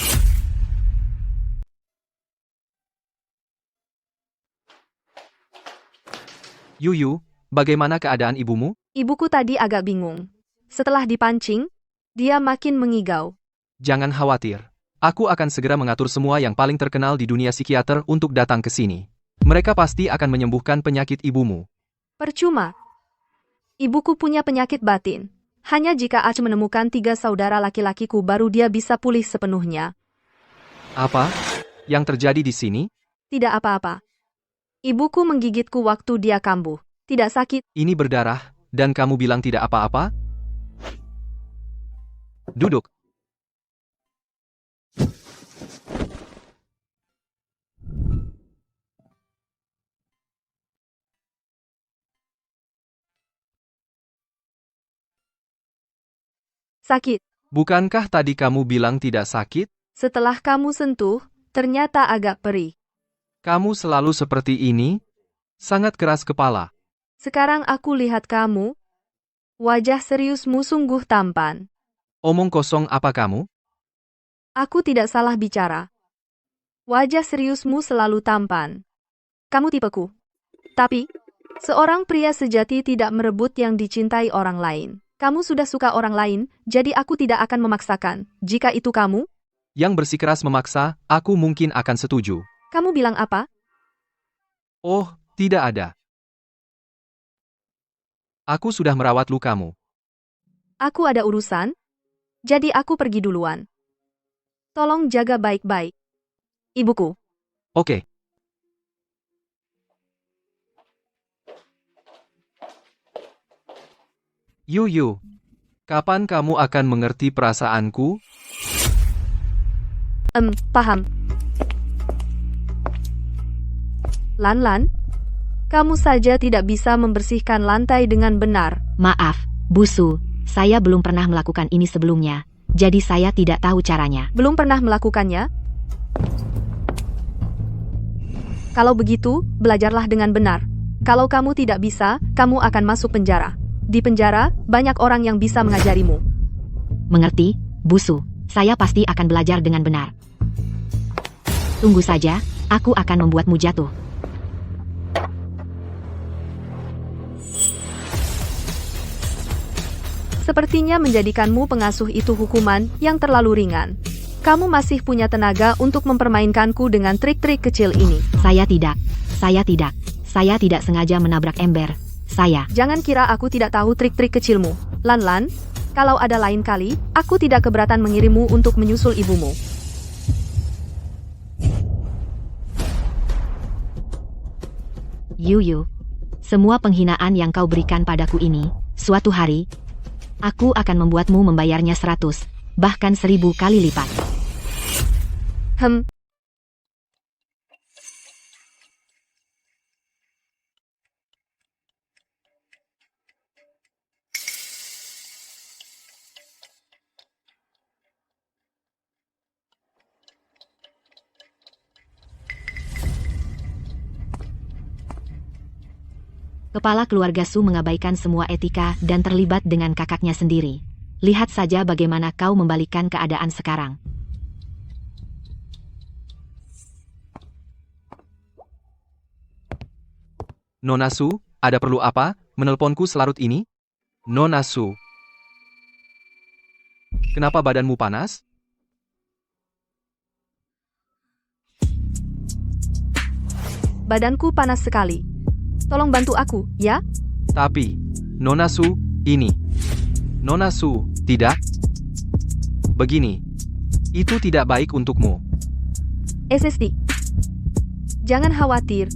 Yuyu, bagaimana keadaan ibumu? Ibuku tadi agak bingung. Setelah dipancing, dia makin mengigau. Jangan khawatir. Aku akan segera mengatur semua yang paling terkenal di dunia psikiater untuk datang ke sini. Mereka pasti akan menyembuhkan penyakit ibumu. Percuma. Ibuku punya penyakit batin. Hanya jika Ach menemukan 3 saudara laki-lakiku baru dia bisa pulih sepenuhnya. Apa? Yang terjadi di sini? Tidak apa-apa. Ibuku menggigitku waktu dia kambuh. Tidak sakit. Ini berdarah, dan kamu bilang tidak apa-apa? Duduk. Sakit. Bukankah tadi kamu bilang tidak sakit? Setelah kamu sentuh, ternyata agak perih. Kamu selalu seperti ini? Sangat keras kepala. Sekarang aku lihat kamu. Wajah seriusmu sungguh tampan. Omong kosong apa kamu? Aku tidak salah bicara. Wajah seriusmu selalu tampan. Kamu tipeku. Tapi, seorang pria sejati tidak merebut yang dicintai orang lain. Kamu sudah suka orang lain, jadi aku tidak akan memaksakan. Jika itu kamu, Yang bersikeras memaksa, aku mungkin akan setuju. kamu bilang apa? Oh, tidak ada. Aku sudah merawat lukamu. Aku ada urusan, jadi aku pergi duluan. Tolong jaga baik-baik. Ibuku. Oke. Yu, kapan kamu akan mengerti perasaanku? Paham. Lan, kamu saja tidak bisa membersihkan lantai dengan benar. Maaf, Busu, saya belum pernah melakukan ini sebelumnya, jadi saya tidak tahu caranya. Belum pernah melakukannya? Kalau begitu, belajarlah dengan benar. Kalau kamu tidak bisa, kamu akan masuk penjara. Di penjara, banyak orang yang bisa mengajarimu. Mengerti, Busu? Saya pasti akan belajar dengan benar. Tunggu saja, aku akan membuatmu jatuh. Sepertinya menjadikanmu pengasuh itu hukuman yang terlalu ringan. Kamu masih punya tenaga untuk mempermainkanku dengan trik-trik kecil ini. Saya tidak sengaja menabrak ember. Jangan kira aku tidak tahu trik-trik kecilmu. Lan, kalau ada lain kali, aku tidak keberatan mengirimmu untuk menyusul ibumu. Yu, semua penghinaan yang kau berikan padaku ini, suatu hari, aku akan membuatmu membayarnya 100, bahkan 1000 kali lipat. Kepala keluarga Su mengabaikan semua etika dan terlibat dengan kakaknya sendiri. Lihat saja bagaimana kau membalikkan keadaan sekarang. Nona Su, ada perlu apa? Menelponku selarut ini? Nona Su. Kenapa badanmu panas? Badanku panas sekali. Tolong bantu aku, ya? Tapi, Nona Su, ini. Nona Su, tidak? Begini. Itu tidak baik untukmu. SSD. Jangan khawatir.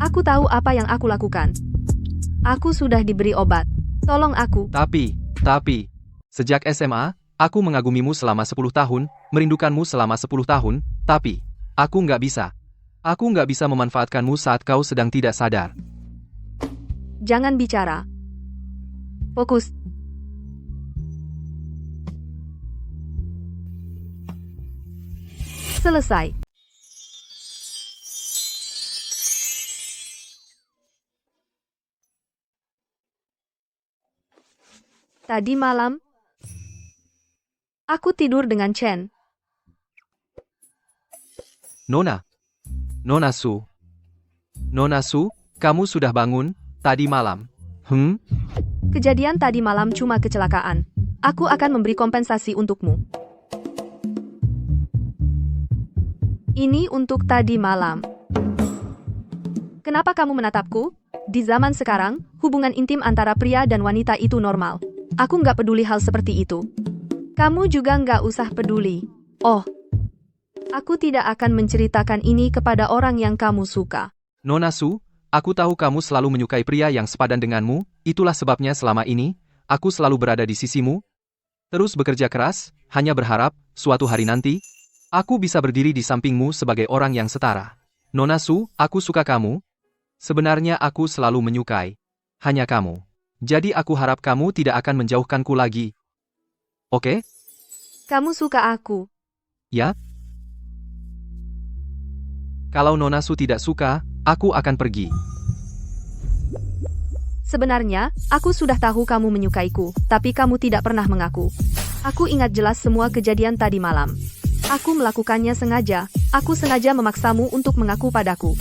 Aku tahu apa yang aku lakukan. Aku sudah diberi obat. Tolong aku. Tapi, sejak SMA, aku mengagumimu selama 10 tahun, merindukanmu selama 10 tahun, tapi, aku nggak bisa. Aku nggak bisa memanfaatkanmu saat kau sedang tidak sadar. Jangan bicara. Fokus. Selesai. Tadi malam, aku tidur dengan Chen. Nona Su, kamu sudah bangun, tadi malam. Kejadian tadi malam cuma kecelakaan. Aku akan memberi kompensasi untukmu. Ini untuk tadi malam. Kenapa kamu menatapku? Di zaman sekarang, hubungan intim antara pria dan wanita itu normal. Aku nggak peduli hal seperti itu. Kamu juga nggak usah peduli. Oh, aku tidak akan menceritakan ini kepada orang yang kamu suka. Nona Su, Aku tahu kamu selalu menyukai pria yang sepadan denganmu, itulah sebabnya selama ini, aku selalu berada di sisimu. Terus bekerja keras, hanya berharap, suatu hari nanti, aku bisa berdiri di sampingmu sebagai orang yang setara. Nona Su, aku suka kamu. Sebenarnya aku selalu menyukai hanya kamu. Jadi aku harap kamu tidak akan menjauhkanku lagi. Oke? Kamu suka aku. Ya? Kalau Nona Su tidak suka, aku akan pergi. Sebenarnya, aku sudah tahu kamu menyukaiku, tapi kamu tidak pernah mengaku. Aku ingat jelas semua kejadian tadi malam. Aku melakukannya sengaja, aku sengaja memaksamu untuk mengaku padaku.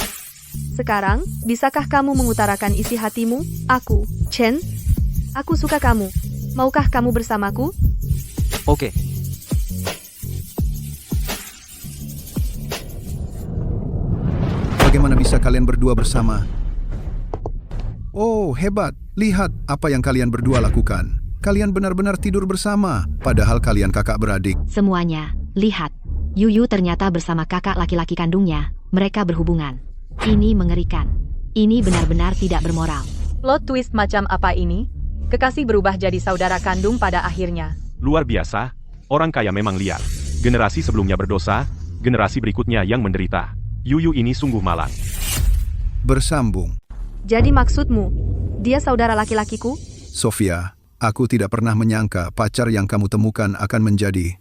Sekarang, bisakah kamu mengutarakan isi hatimu? Aku, Chen. Aku suka kamu. Maukah kamu bersamaku? Oke. Bagaimana bisa kalian berdua bersama? Oh, hebat. Lihat apa yang kalian berdua lakukan. Kalian benar-benar tidur bersama, padahal kalian kakak beradik. Semuanya, lihat. Yuyu ternyata bersama kakak laki-laki kandungnya, mereka berhubungan. Ini mengerikan. Ini benar-benar tidak bermoral. Plot twist macam apa ini? Kekasih berubah jadi saudara kandung pada akhirnya. Luar biasa, orang kaya memang liar. Generasi sebelumnya berdosa, generasi berikutnya yang menderita. Yuyu ini sungguh malang. Bersambung. Jadi maksudmu, dia saudara laki-lakiku? Sofia, aku tidak pernah menyangka pacar yang kamu temukan akan menjadi,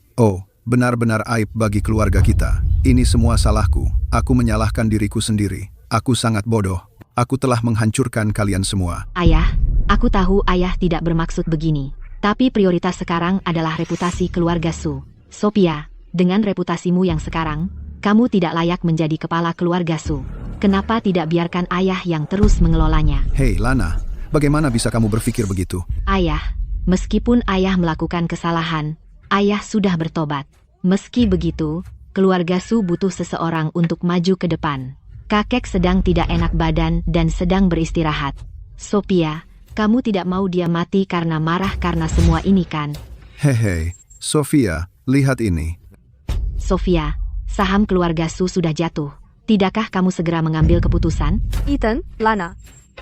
benar-benar aib bagi keluarga kita. Ini semua salahku. Aku menyalahkan diriku sendiri. Aku sangat bodoh. Aku telah menghancurkan kalian semua. Ayah, aku tahu ayah tidak bermaksud begini. Tapi prioritas sekarang adalah reputasi keluarga Su. Sophia, dengan reputasimu yang sekarang, kamu tidak layak menjadi kepala keluarga Su. Kenapa tidak biarkan ayah yang terus mengelolanya? Hei, Lana, bagaimana bisa kamu berpikir begitu? Ayah, meskipun ayah melakukan kesalahan, ayah sudah bertobat. Meski begitu, keluarga Su butuh seseorang untuk maju ke depan. Kakek sedang tidak enak badan dan sedang beristirahat. Sophia, kamu tidak mau dia mati karena marah karena semua ini kan? Hehe, Sofia, lihat ini. Sophia, saham keluarga Su sudah jatuh. Tidakkah kamu segera mengambil keputusan? Ethan, Lana.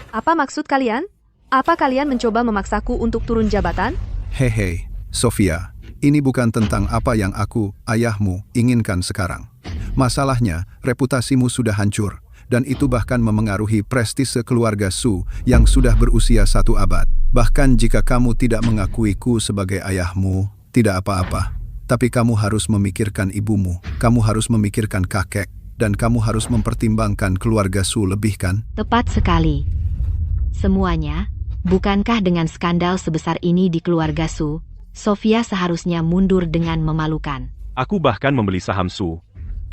Apa maksud kalian? Apa kalian mencoba memaksaku untuk turun jabatan? Hehe, Sofia, ini bukan tentang apa yang aku, ayahmu, inginkan sekarang. Masalahnya, reputasimu sudah hancur, dan itu bahkan memengaruhi prestise keluarga Su yang sudah berusia 1 abad. Bahkan jika kamu tidak mengakuiku sebagai ayahmu, tidak apa-apa. Tapi kamu harus memikirkan ibumu, kamu harus memikirkan kakek, dan kamu harus mempertimbangkan keluarga Su lebih kan? Tepat sekali. Semuanya, bukankah dengan skandal sebesar ini di keluarga Su, Sofia seharusnya mundur dengan memalukan? Aku bahkan membeli saham Su.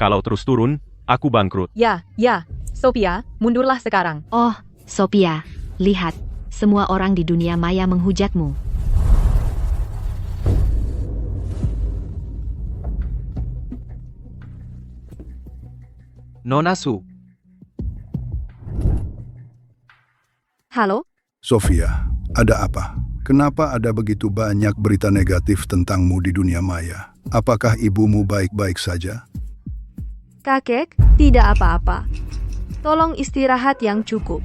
Kalau terus turun, aku bangkrut. Ya, Sophia, mundurlah sekarang. Oh, Sophia, lihat, semua orang di dunia maya menghujatmu. Nona Su. Halo? Sofia, ada apa? Kenapa ada begitu banyak berita negatif tentangmu di dunia maya? Apakah ibumu baik-baik saja? Kakek, tidak apa-apa. Tolong istirahat yang cukup.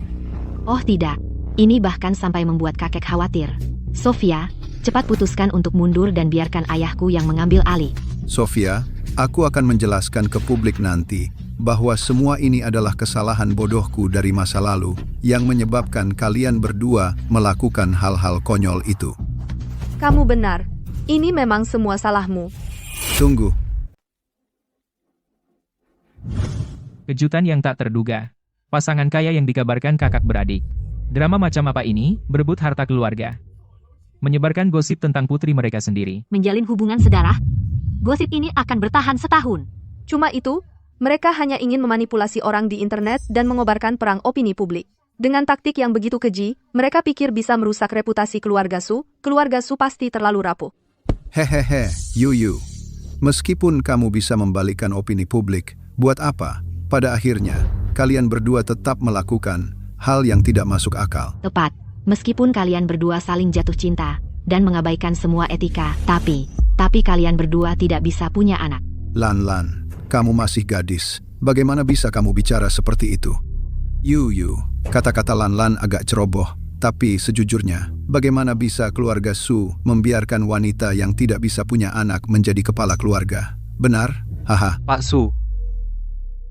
Oh tidak, ini bahkan sampai membuat kakek khawatir. Sofia, cepat putuskan untuk mundur dan biarkan ayahku yang mengambil alih. Sofia, aku akan menjelaskan ke publik nanti bahwa semua ini adalah kesalahan bodohku dari masa lalu yang menyebabkan kalian berdua melakukan hal-hal konyol itu. Kamu benar. Ini memang semua salahmu. Tunggu. Kejutan yang tak terduga. Pasangan kaya yang dikabarkan kakak beradik. Drama macam apa ini, berebut harta keluarga. Menyebarkan gosip tentang putri mereka sendiri. Menjalin hubungan sedarah? Gosip ini akan bertahan setahun. Cuma itu, mereka hanya ingin memanipulasi orang di internet dan mengobarkan perang opini publik. Dengan taktik yang begitu keji, mereka pikir bisa merusak reputasi keluarga Su. Keluarga Su pasti terlalu rapuh. Hehehe, Yuyu. Meskipun kamu bisa membalikkan opini publik, buat apa? Pada akhirnya, kalian berdua tetap melakukan hal yang tidak masuk akal. Tepat, meskipun kalian berdua saling jatuh cinta dan mengabaikan semua etika, tapi kalian berdua tidak bisa punya anak. Lan, kamu masih gadis. Bagaimana bisa kamu bicara seperti itu? Yu, kata-kata Lan agak ceroboh, tapi sejujurnya, bagaimana bisa keluarga Su membiarkan wanita yang tidak bisa punya anak menjadi kepala keluarga? Benar? Haha. Pak Su.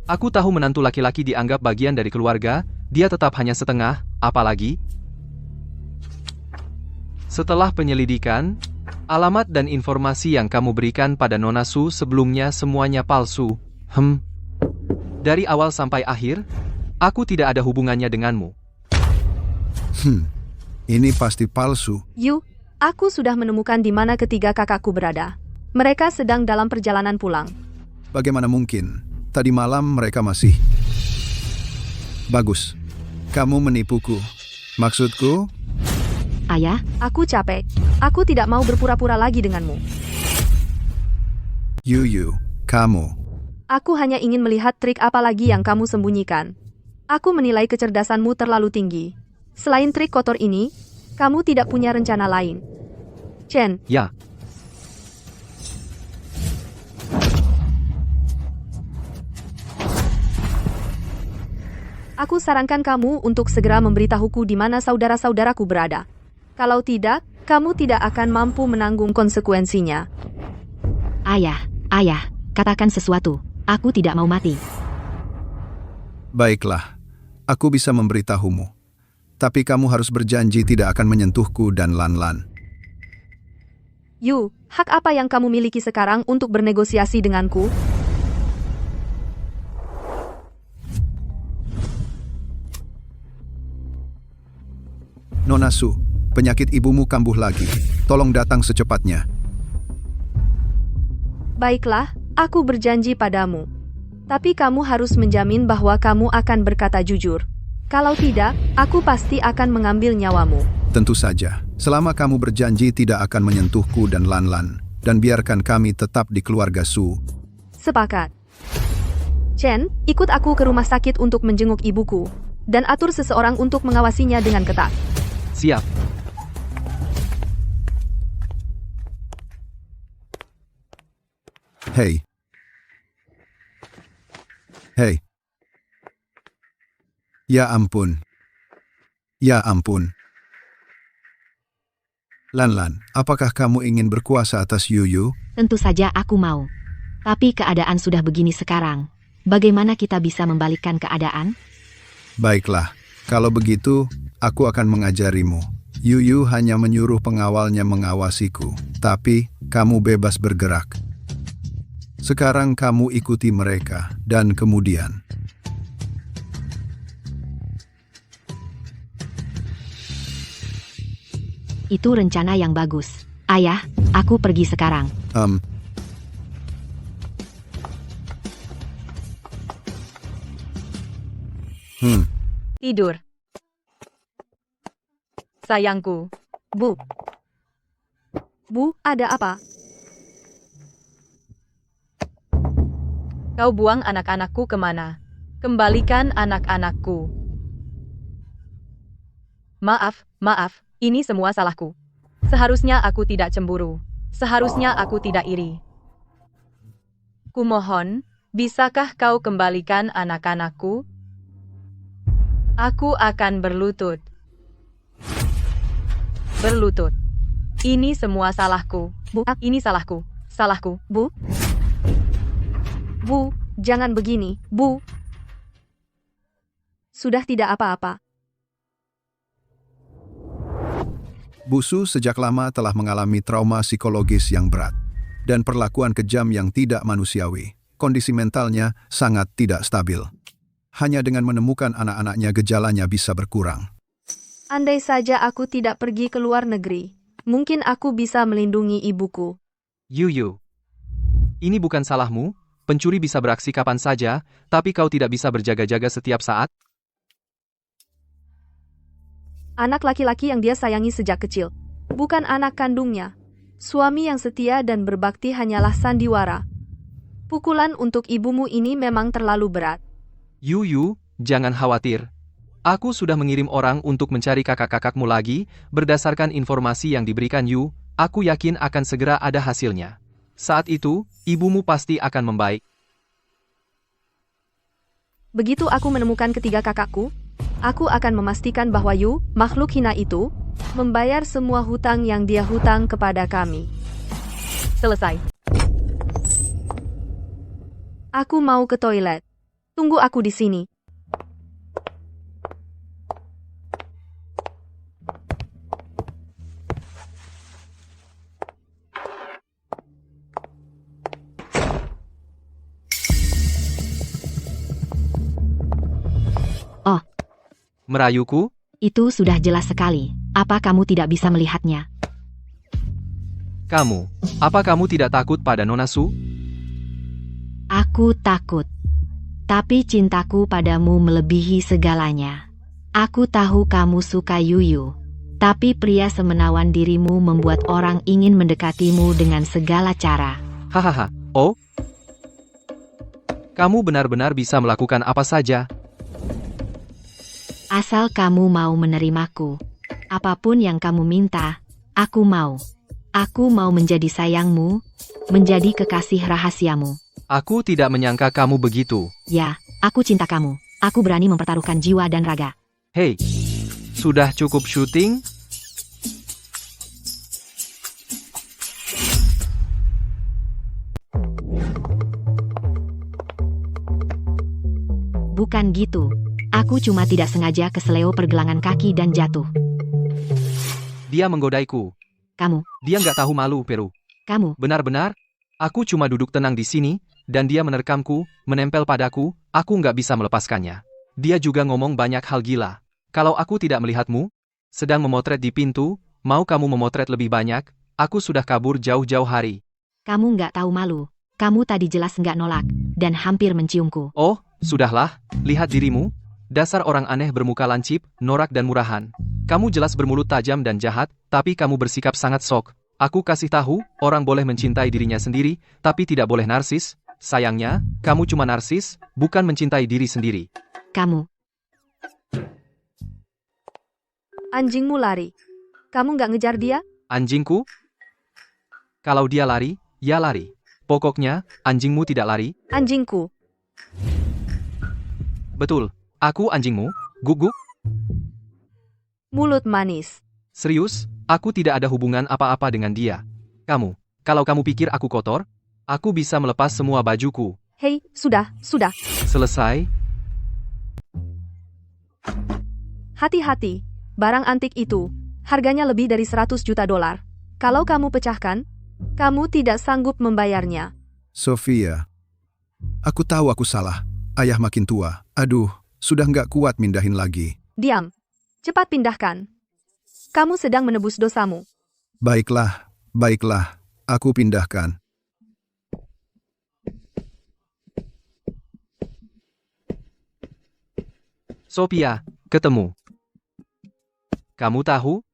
Aku tahu menantu laki-laki dianggap bagian dari keluarga, dia tetap hanya setengah, apalagi setelah penyelidikan, alamat dan informasi yang kamu berikan pada Nona Su sebelumnya semuanya palsu. Dari awal sampai akhir, aku tidak ada hubungannya denganmu. Ini pasti palsu. Yu, aku sudah menemukan di mana ketiga kakakku berada. Mereka sedang dalam perjalanan pulang. Bagaimana mungkin? Tadi malam mereka masih... Bagus. Kamu menipuku. Maksudku, Ayah, Aku capek. Aku tidak mau berpura-pura lagi denganmu. Yu, kamu. Aku hanya ingin melihat trik apa lagi yang kamu sembunyikan. Aku menilai kecerdasanmu terlalu tinggi. Selain trik kotor ini, kamu tidak punya rencana lain. Chen, Ya, aku sarankan kamu untuk segera memberitahuku di mana saudara-saudaraku berada. Kalau tidak, kamu tidak akan mampu menanggung konsekuensinya. ayah, katakan sesuatu. Aku tidak mau mati. Baiklah, aku bisa memberitahumu. Tapi kamu harus berjanji tidak akan menyentuhku dan Lan. Yu, hak apa yang kamu miliki sekarang untuk bernegosiasi denganku? Nona Su, penyakit ibumu kambuh lagi. Tolong datang secepatnya. Baiklah, aku berjanji padamu. Tapi kamu harus menjamin bahwa kamu akan berkata jujur. Kalau tidak, aku pasti akan mengambil nyawamu. Tentu saja, selama kamu berjanji tidak akan menyentuhku dan Lan, dan biarkan kami tetap di keluarga Su. Sepakat. Chen, ikut aku ke rumah sakit untuk menjenguk ibuku. Dan atur seseorang untuk mengawasinya dengan ketat. siap. Hei. Ya ampun. Lan, apakah kamu ingin berkuasa atas Yu? Tentu saja aku mau. Tapi keadaan sudah begini sekarang. Bagaimana kita bisa membalikkan keadaan? Baiklah, kalau begitu, aku akan mengajarimu. Yu hanya menyuruh pengawalnya mengawasiku, tapi kamu bebas bergerak. Sekarang kamu ikuti mereka, dan kemudian... Itu rencana yang bagus. Ayah, aku pergi sekarang. Tidur. Sayangku. Bu, ada apa? Kau buang anak-anakku kemana? Kembalikan anak-anakku. Maaf, ini semua salahku. Seharusnya aku tidak cemburu. Seharusnya aku tidak iri. Kumohon, bisakah kau kembalikan anak-anakku? Aku akan berlutut. Ini semua salahku. Ini salahku. Bu, jangan begini, Bu. Sudah tidak apa-apa. Bu Su sejak lama telah mengalami trauma psikologis yang berat dan perlakuan kejam yang tidak manusiawi. Kondisi mentalnya sangat tidak stabil. Hanya dengan menemukan anak-anaknya gejalanya bisa berkurang. Andai saja aku tidak pergi ke luar negeri, mungkin aku bisa melindungi ibuku. Yu, ini bukan salahmu. Pencuri bisa beraksi kapan saja, tapi kau tidak bisa berjaga-jaga setiap saat. Anak laki-laki yang dia sayangi sejak kecil, bukan anak kandungnya. Suami yang setia dan berbakti hanyalah sandiwara. Pukulan untuk ibumu ini memang terlalu berat. Yu, jangan khawatir. Aku sudah mengirim orang untuk mencari kakak-kakakmu lagi, berdasarkan informasi yang diberikan Yu, aku yakin akan segera ada hasilnya. Saat itu, ibumu pasti akan membaik. Begitu aku menemukan ketiga kakakku, Aku akan memastikan bahwa Yu, makhluk hina itu, membayar semua hutang yang dia hutang kepada kami. Selesai. Aku mau ke toilet. Tunggu aku di sini. Oh, Merayuku? itu sudah jelas sekali. Apa kamu tidak bisa melihatnya? Apa kamu tidak takut pada Nona Su? Aku takut. Tapi cintaku padamu melebihi segalanya. Aku tahu kamu suka Yuyu. Tapi pria semenawan dirimu membuat orang ingin mendekatimu dengan segala cara. Hahaha, oh? Kamu benar-benar bisa melakukan apa saja? Asal kamu mau menerimaku. Apapun yang kamu minta, aku mau. Aku mau menjadi sayangmu, menjadi kekasih rahasiamu. Aku tidak menyangka kamu begitu. Ya, aku cinta kamu. Aku berani mempertaruhkan jiwa dan raga. Hei, sudah cukup syuting? Bukan gitu. Aku cuma tidak sengaja keseleo pergelangan kaki dan jatuh. Dia menggodaiku. Kamu, Dia nggak tahu malu, Peru. kamu, Benar-benar? Aku cuma duduk tenang di sini, dan dia menerkamku, menempel padaku, aku nggak bisa melepaskannya. Dia juga ngomong banyak hal gila. Kalau aku tidak melihatmu, sedang memotret di pintu, mau kamu memotret lebih banyak, aku sudah kabur jauh-jauh hari. kamu nggak tahu malu. Kamu tadi jelas nggak nolak, dan hampir menciumku. Oh, sudahlah, lihat dirimu. Dasar orang aneh bermuka lancip, norak dan murahan. Kamu jelas bermulut tajam dan jahat, tapi kamu bersikap sangat sok. Aku kasih tahu, orang boleh mencintai dirinya sendiri, tapi tidak boleh narsis. Sayangnya, kamu cuma narsis, bukan mencintai diri sendiri. Kamu, Anjingmu lari. Kamu nggak ngejar dia? Anjingku? Kalau dia lari, ya lari. Pokoknya, anjingmu tidak lari. Anjingku. Betul, aku anjingmu, guguk. Mulut manis. Serius, aku tidak ada hubungan apa-apa dengan dia. Kalau kamu pikir aku kotor, aku bisa melepas semua bajuku. Hei, sudah. Selesai? Hati-hati. Barang antik itu, harganya lebih dari 100 juta dolar. Kalau kamu pecahkan, kamu tidak sanggup membayarnya. Sofia, aku tahu aku salah. Ayah makin tua. Aduh, sudah nggak kuat mindahin lagi. Diam. Cepat pindahkan. Kamu sedang menebus dosamu. Baiklah, aku pindahkan. Sophia, ketemu. Kamu tahu?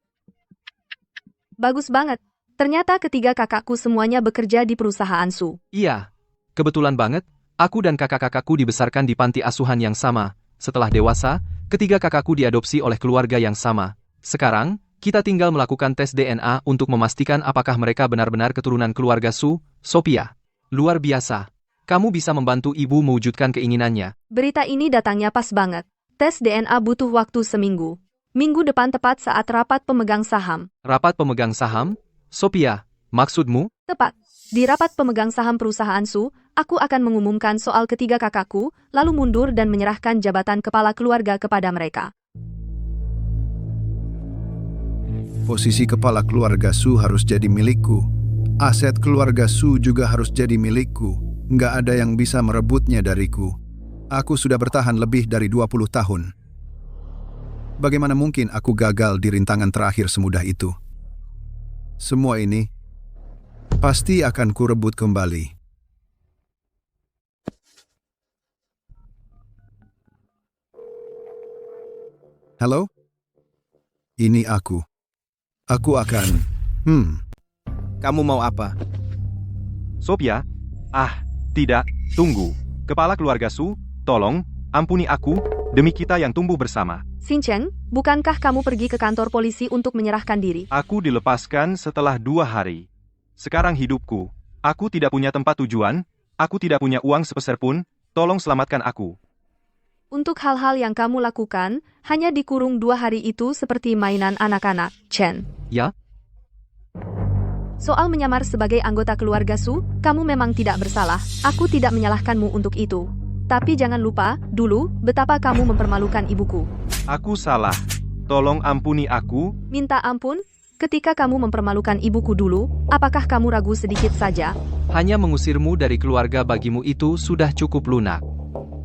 Bagus banget. Ternyata ketiga kakakku semuanya bekerja di perusahaan Su. Iya. Kebetulan banget, aku dan kakak-kakakku dibesarkan di panti asuhan yang sama. Setelah dewasa, ketiga kakakku diadopsi oleh keluarga yang sama. Sekarang, kita tinggal melakukan tes DNA untuk memastikan apakah mereka benar-benar keturunan keluarga Su. Sophia, luar biasa. Kamu bisa membantu ibu mewujudkan keinginannya. Berita ini datangnya pas banget. Tes DNA butuh waktu seminggu. Minggu depan tepat saat rapat pemegang saham. Rapat pemegang saham? Sophia, maksudmu? Tepat. Di rapat pemegang saham perusahaan Su, aku akan mengumumkan soal ketiga kakakku, lalu mundur dan menyerahkan jabatan kepala keluarga kepada mereka. Posisi kepala keluarga Su harus jadi milikku. Aset keluarga Su juga harus jadi milikku. Nggak ada yang bisa merebutnya dariku. Aku sudah bertahan lebih dari 20 tahun. Bagaimana mungkin aku gagal di rintangan terakhir semudah itu? Semua ini pasti akan kurebut kembali. Halo? Ini aku. Aku akan... Kamu mau apa? Sophia? Tidak, tunggu. Kepala keluarga Su, tolong, ampuni aku, demi kita yang tumbuh bersama. Xincheng, bukankah kamu pergi ke kantor polisi untuk menyerahkan diri? Aku dilepaskan setelah 2 hari. Sekarang hidupku. Aku tidak punya tempat tujuan, aku tidak punya uang sepeser pun, tolong selamatkan aku. Untuk hal-hal yang kamu lakukan, hanya dikurung 2 hari itu seperti mainan anak-anak, Chen. Ya? Soal menyamar sebagai anggota keluarga Su, kamu memang tidak bersalah. Aku tidak menyalahkanmu untuk itu. Tapi jangan lupa, dulu, betapa kamu mempermalukan ibuku. Aku salah. Tolong ampuni aku. Minta ampun? Ketika kamu mempermalukan ibuku dulu, apakah kamu ragu sedikit saja? Hanya mengusirmu dari keluarga bagimu itu sudah cukup lunak.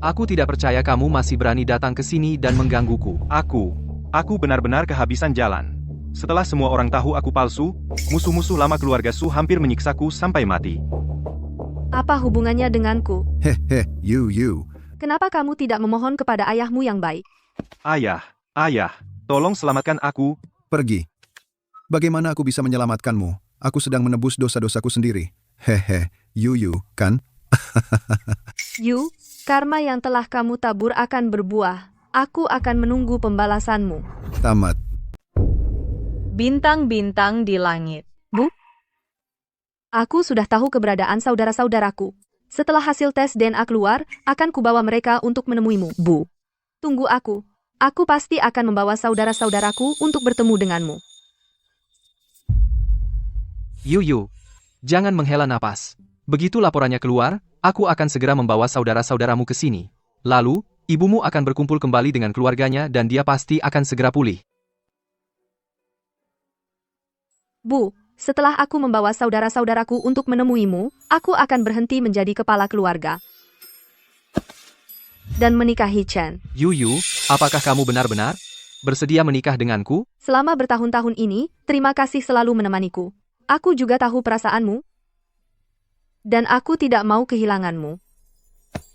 Aku tidak percaya kamu masih berani datang ke sini dan menggangguku. Aku benar-benar kehabisan jalan. Setelah semua orang tahu aku palsu, musuh-musuh lama keluarga Su hampir menyiksaku sampai mati. Apa hubungannya denganku? Hehe, you. Kenapa kamu tidak memohon kepada ayahmu yang baik? Ayah, tolong selamatkan aku. Pergi. Bagaimana aku bisa menyelamatkanmu? Aku sedang menebus dosa-dosaku sendiri. Hehe, you, kan? Yu, karma yang telah kamu tabur akan berbuah. Aku akan menunggu pembalasanmu. Tamat. Bintang-bintang di langit. Bu? Aku sudah tahu keberadaan saudara-saudaraku. Setelah hasil tes DNA keluar, akan kubawa mereka untuk menemuimu, Bu. Tunggu aku. Aku pasti akan membawa saudara-saudaraku untuk bertemu denganmu. Yu, jangan menghela napas. Begitu laporannya keluar, aku akan segera membawa saudara-saudaramu ke sini. Lalu, ibumu akan berkumpul kembali dengan keluarganya dan dia pasti akan segera pulih. Bu, setelah aku membawa saudara-saudaraku untuk menemuimu, aku akan berhenti menjadi kepala keluarga. Dan menikahi Chen. Yu, apakah kamu benar-benar bersedia menikah denganku? Selama bertahun-tahun ini, terima kasih selalu menemaniku. Aku juga tahu perasaanmu. Dan aku tidak mau kehilanganmu.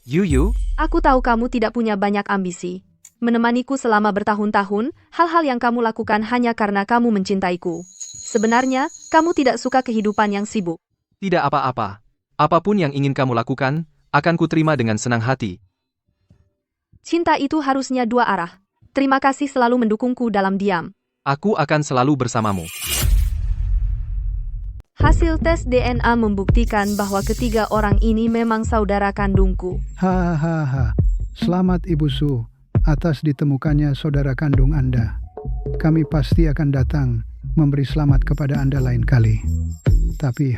Yu, Aku tahu kamu tidak punya banyak ambisi. Menemaniku selama bertahun-tahun, hal-hal yang kamu lakukan hanya karena kamu mencintaiku. Sebenarnya, kamu tidak suka kehidupan yang sibuk. tidak apa-apa. Apapun yang ingin kamu lakukan, akan kuterima dengan senang hati. Cinta itu harusnya 2 arah. Terima kasih selalu mendukungku dalam diam. Aku akan selalu bersamamu. Hasil tes DNA membuktikan bahwa ketiga orang ini memang saudara kandungku. Hahaha. Selamat Ibu Su, atas ditemukannya saudara kandung Anda. Kami pasti akan datang memberi selamat kepada Anda lain kali. Tapi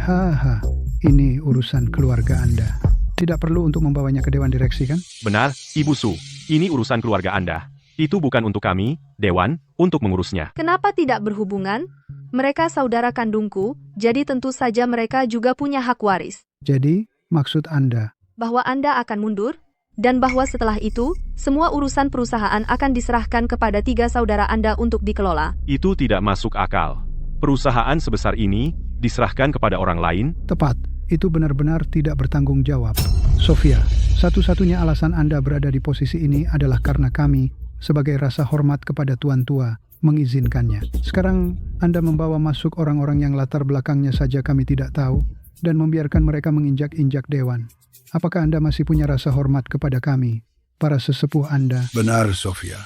ini urusan keluarga Anda. Tidak perlu untuk membawanya ke Dewan Direksi, kan? Benar, Ibu Su. Ini urusan keluarga Anda. Itu bukan untuk kami, Dewan, untuk mengurusnya. Kenapa tidak berhubungan? Mereka saudara kandungku, jadi tentu saja mereka juga punya hak waris. Jadi, maksud Anda? Bahwa Anda akan mundur, dan bahwa setelah itu, semua urusan perusahaan akan diserahkan kepada 3 saudara Anda untuk dikelola. Itu tidak masuk akal. Perusahaan sebesar ini diserahkan kepada orang lain. Tepat. Itu benar-benar tidak bertanggung jawab. Sofia, satu-satunya alasan Anda berada di posisi ini adalah karena kami, sebagai rasa hormat kepada Tuan Tua, mengizinkannya. Sekarang, Anda membawa masuk orang-orang yang latar belakangnya saja kami tidak tahu, dan membiarkan mereka menginjak-injak Dewan. Apakah Anda masih punya rasa hormat kepada kami, para sesepuh Anda? Benar, Sofia.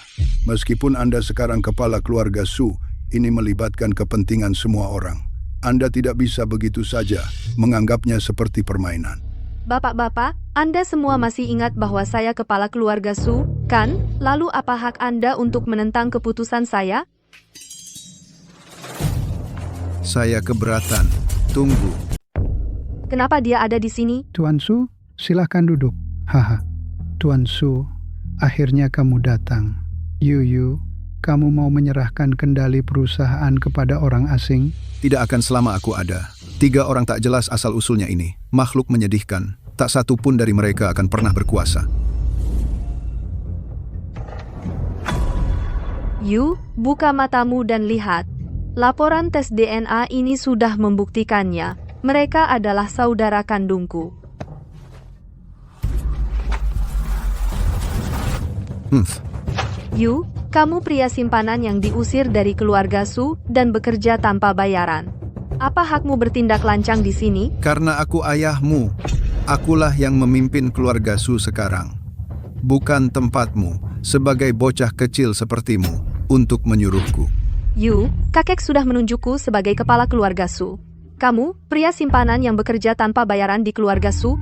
Meskipun Anda sekarang kepala keluarga Su, ini melibatkan kepentingan semua orang. Anda tidak bisa begitu saja menganggapnya seperti permainan. Bapak-bapak, Anda semua masih ingat bahwa saya kepala keluarga Su, kan? Lalu apa hak Anda untuk menentang keputusan saya? Saya keberatan. Tunggu. Kenapa dia ada di sini? Tuan Su, silahkan duduk. Tuan Su, akhirnya kamu datang. Yu, kamu mau menyerahkan kendali perusahaan kepada orang asing? Tidak akan selama aku ada. 3 orang tak jelas asal-usulnya ini. Makhluk menyedihkan. Tak satu pun dari mereka akan pernah berkuasa. Yu, buka matamu dan lihat. Laporan tes DNA ini sudah membuktikannya. Mereka adalah saudara kandungku. Yu, kamu pria simpanan yang diusir dari keluarga Su dan bekerja tanpa bayaran. Apa hakmu bertindak lancang di sini? Karena aku ayahmu. Akulah yang memimpin keluarga Su sekarang. Bukan tempatmu, sebagai bocah kecil sepertimu, untuk menyuruhku. Yu, kakek sudah menunjukku sebagai kepala keluarga Su. Kamu, pria simpanan yang bekerja tanpa bayaran di keluarga Su,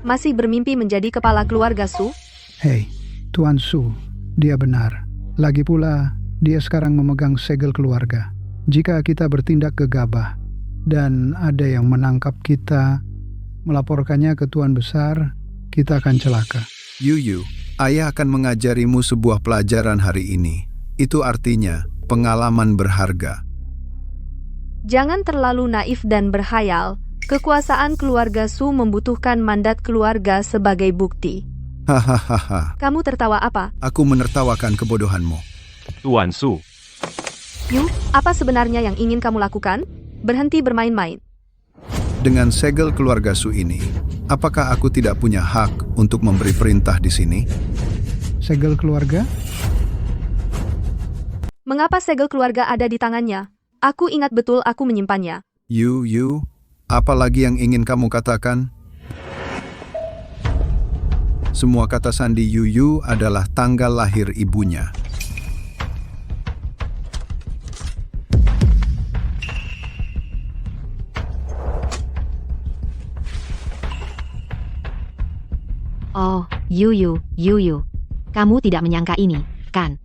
masih bermimpi menjadi kepala keluarga Su? Hei, Tuan Su, dia benar. Lagi pula, dia sekarang memegang segel keluarga. Jika kita bertindak gegabah dan ada yang menangkap kita, melaporkannya ke Tuan Besar, kita akan celaka. Yuyu, ayah akan mengajarimu sebuah pelajaran hari ini. Itu artinya pengalaman berharga. Jangan terlalu naif dan berhayal. Kekuasaan keluarga Su membutuhkan mandat keluarga sebagai bukti. Hahaha, Kamu tertawa apa? aku menertawakan kebodohanmu. Tuan Su, Yu, apa sebenarnya yang ingin kamu lakukan? Berhenti bermain-main. Dengan segel keluarga Su ini, apakah aku tidak punya hak untuk memberi perintah di sini? Segel keluarga? Mengapa segel keluarga ada di tangannya? Aku ingat betul aku menyimpannya. Yu, apa lagi yang ingin kamu katakan? Semua kata sandi Yuyu adalah tanggal lahir ibunya. Oh, Yuyu. Kamu tidak menyangka ini, kan?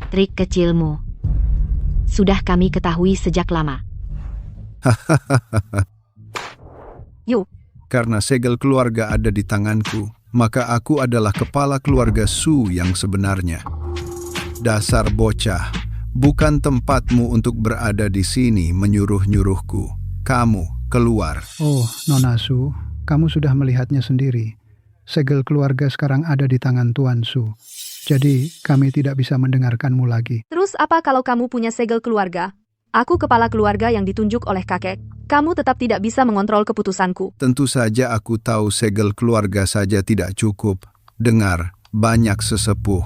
Trik kecilmu. Sudah kami ketahui sejak lama. Yu, Karena segel keluarga ada di tanganku, maka aku adalah kepala keluarga Su yang sebenarnya. Dasar bocah, bukan tempatmu untuk berada di sini menyuruh-nyuruhku. Kamu keluar. Oh, Nona Su, kamu sudah melihatnya sendiri. Segel keluarga sekarang ada di tangan Tuan Su. Jadi, kami tidak bisa mendengarkanmu lagi. terus apa kalau kamu punya segel keluarga? Aku kepala keluarga yang ditunjuk oleh kakek. Kamu tetap tidak bisa mengontrol keputusanku. Tentu saja aku tahu segel keluarga saja tidak cukup. Dengar, banyak sesepuh.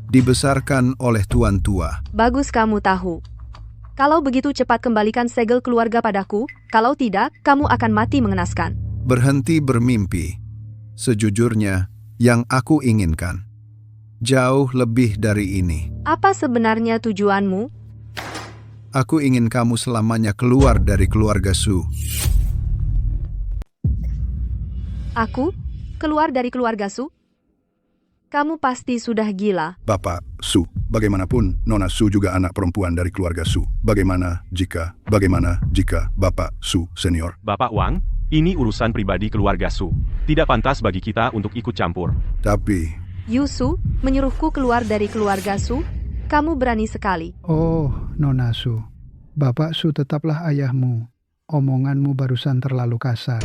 Dibesarkan oleh tuan tua. Bagus kamu tahu. Kalau begitu cepat kembalikan segel keluarga padaku. Kalau tidak, kamu akan mati mengenaskan. Berhenti bermimpi. Sejujurnya, yang aku inginkan jauh lebih dari ini. Apa sebenarnya tujuanmu? Aku ingin kamu selamanya keluar dari keluarga Su. Aku? Keluar dari keluarga Su? Kamu pasti sudah gila. Bapak Su, bagaimanapun Nona Su juga anak perempuan dari keluarga Su. Bagaimana jika Bapak Su senior? Bapak Wang, ini urusan pribadi keluarga Su. Tidak pantas bagi kita untuk ikut campur. Tapi, Yu Su, menyuruhku keluar dari keluarga Su? Kamu berani sekali. Oh, Nona Su, Bapak Su tetaplah ayahmu. Omonganmu barusan terlalu kasar.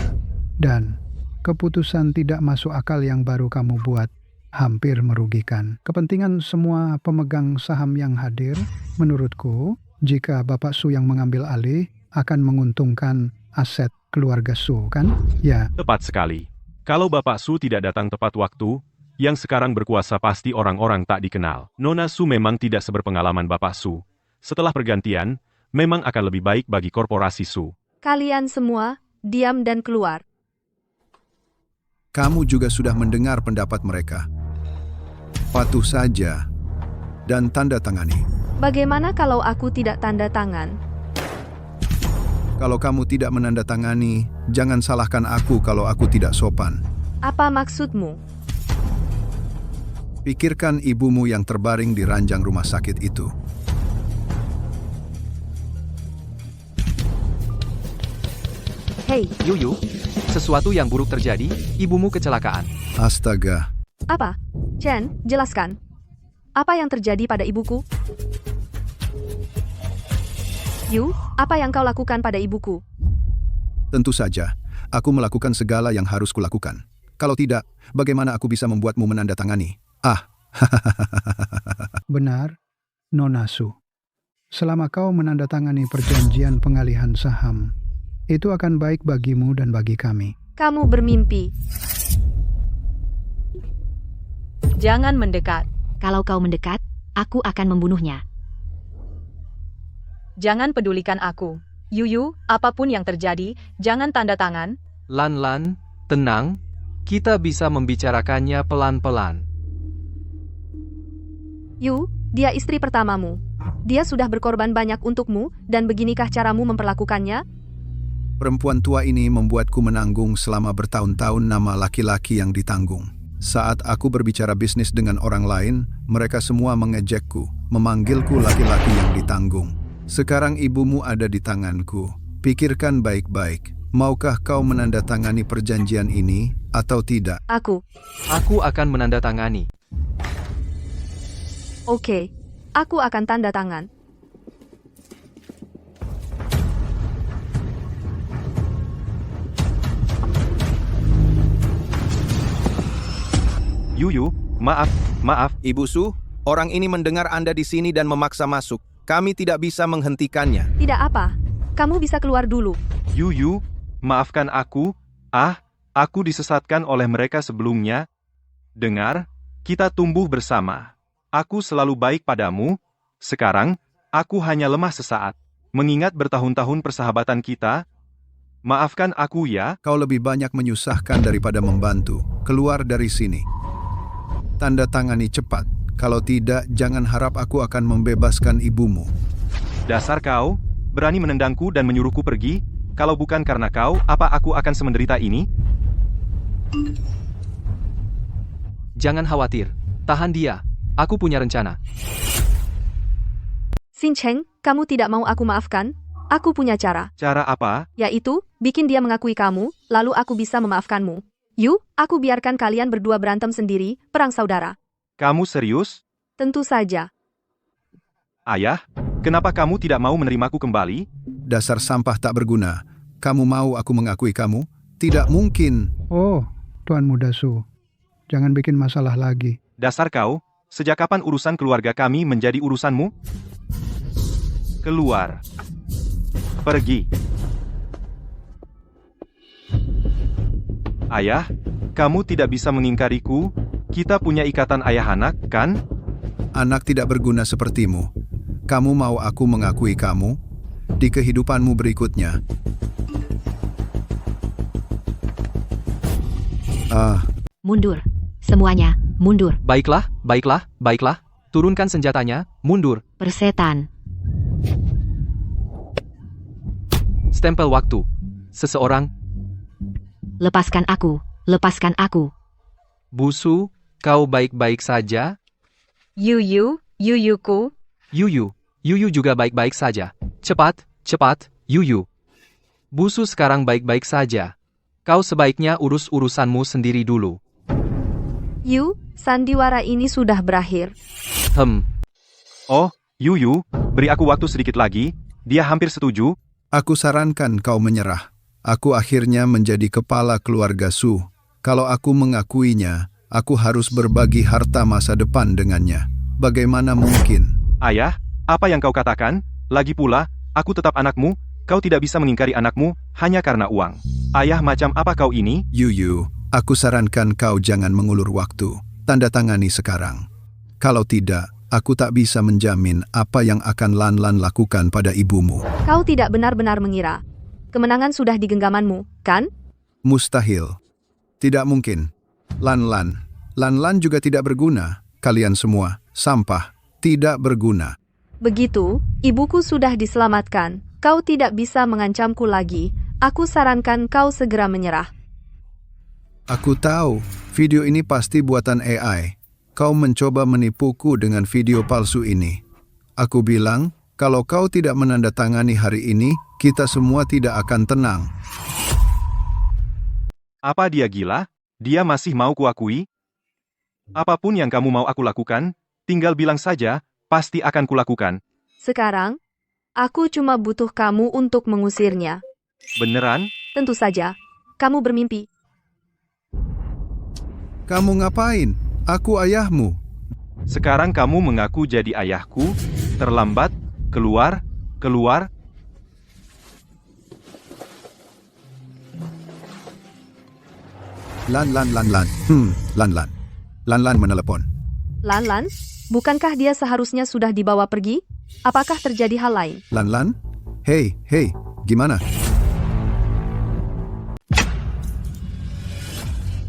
Dan keputusan tidak masuk akal yang baru kamu buat hampir merugikan kepentingan semua pemegang saham yang hadir. Menurutku, jika Bapak Su yang mengambil alih, akan menguntungkan aset keluarga Su, kan? Ya, Tepat sekali. Kalau Bapak Su tidak datang tepat waktu, yang sekarang berkuasa pasti orang-orang tak dikenal. Nona Su memang tidak seberpengalaman Bapak Su. Setelah pergantian, memang akan lebih baik bagi korporasi Su. Kalian semua, diam dan keluar. kamu juga sudah mendengar pendapat mereka. Patuh saja dan tanda tangani. Bagaimana kalau aku tidak tanda tangan? Kalau kamu tidak menandatangani, jangan salahkan aku kalau aku tidak sopan. Apa maksudmu? Pikirkan ibumu yang terbaring di ranjang rumah sakit itu. Hei, Yuyu, sesuatu yang buruk terjadi, ibumu kecelakaan. Astaga, apa? Chen, jelaskan. Apa yang terjadi pada ibuku? Yu, apa yang kau lakukan pada ibuku? tentu saja, aku melakukan segala yang harus kulakukan. Kalau tidak, bagaimana aku bisa membuatmu menandatangani? benar, Nona Su. Selama kau menandatangani perjanjian pengalihan saham, itu akan baik bagimu dan bagi kami. Kamu bermimpi. Jangan mendekat. Kalau kau mendekat, aku akan membunuhnya. Jangan pedulikan aku. Yuyu, apapun yang terjadi, jangan tanda tangan. Lan, tenang. Kita bisa membicarakannya pelan-pelan. Yu, dia istri pertamamu. Dia sudah berkorban banyak untukmu, dan beginikah caramu memperlakukannya? Perempuan tua ini membuatku menanggung selama bertahun-tahun nama laki-laki yang ditanggung. Saat aku berbicara bisnis dengan orang lain, mereka semua mengejekku, memanggilku laki-laki yang ditanggung. Sekarang ibumu ada di tanganku. Pikirkan baik-baik. Maukah kau menandatangani perjanjian ini atau tidak? Aku. Aku akan menandatangani. Oke. Aku akan tanda tangan. Yuyu, maaf. Ibu Su, orang ini mendengar Anda di sini dan memaksa masuk. Kami tidak bisa menghentikannya. Tidak apa. Kamu bisa keluar dulu. Yuyu, maafkan aku. Aku disesatkan oleh mereka sebelumnya. Dengar, kita tumbuh bersama. Aku selalu baik padamu. Sekarang, aku hanya lemah sesaat. Mengingat bertahun-tahun persahabatan kita. Maafkan aku ya. Kau lebih banyak menyusahkan daripada membantu. Keluar dari sini. Tanda tangani cepat. Kalau tidak, jangan harap aku akan membebaskan ibumu. Dasar kau, berani menendangku dan menyuruhku pergi. Kalau bukan karena kau, apa aku akan semenderita ini? Jangan khawatir. Tahan dia. Aku punya rencana. Xin Cheng, kamu tidak mau aku maafkan? Aku punya cara. Cara apa? Yaitu, bikin dia mengakui kamu, lalu aku bisa memaafkanmu. Yuk, aku biarkan kalian berdua berantem sendiri, perang saudara. Kamu serius? Tentu saja. Ayah, kenapa kamu tidak mau menerimaku kembali? Dasar sampah tak berguna. Kamu mau aku mengakui kamu? Tidak mungkin. Oh, Tuan Muda Su. Jangan bikin masalah lagi. Dasar kau, sejak kapan urusan keluarga kami menjadi urusanmu? Keluar. Pergi. Ayah, kamu tidak bisa mengingkariku. Kita punya ikatan ayah anak, kan? Anak tidak berguna sepertimu. Kamu mau aku mengakui kamu? Di kehidupanmu berikutnya. Mundur. Semuanya, mundur. Baiklah. Turunkan senjatanya, mundur. Persetan. Stempel waktu. Seseorang. Lepaskan aku. Bu Su, kau baik-baik saja? Yuyuku. Yuyu juga baik-baik saja. Cepat, Yuyu. Bu Su sekarang baik-baik saja. Kau sebaiknya urus urusanmu sendiri dulu. Yu, sandiwara ini sudah berakhir. Oh, Yuyu, beri aku waktu sedikit lagi. Dia hampir setuju. Aku sarankan kau menyerah. Aku akhirnya menjadi kepala keluarga Su. Kalau aku mengakuinya, aku harus berbagi harta masa depan dengannya. Bagaimana mungkin? Ayah, apa yang kau katakan? Lagi pula, aku tetap anakmu. Kau tidak bisa mengingkari anakmu hanya karena uang. Ayah, macam apa kau ini? Yuyu, aku sarankan kau jangan mengulur waktu. Tanda tangani sekarang. Kalau tidak, aku tak bisa menjamin apa yang akan Lan lakukan pada ibumu. Kau tidak benar-benar mengira. Kemenangan sudah di genggamanmu, kan? Mustahil. Tidak mungkin. Lan juga tidak berguna. Kalian semua, sampah, tidak berguna. Begitu, ibuku sudah diselamatkan. Kau tidak bisa mengancamku lagi. Aku sarankan kau segera menyerah. Aku tahu, video ini pasti buatan AI. Kau mencoba menipuku dengan video palsu ini. Aku bilang, kalau kau tidak menandatangani hari ini, kita semua tidak akan tenang. Apa dia gila? Dia masih mau kuakui? Apapun yang kamu mau aku lakukan, tinggal bilang saja, pasti akan kulakukan. Sekarang, aku cuma butuh kamu untuk mengusirnya. Beneran? Tentu saja. Kamu bermimpi. Kamu ngapain? Aku ayahmu. Sekarang kamu mengaku jadi ayahku? Terlambat? Keluar? Lan. Lan menelepon. Lan, bukankah dia seharusnya sudah dibawa pergi? Apakah terjadi hal lain? Lan? Hei, gimana?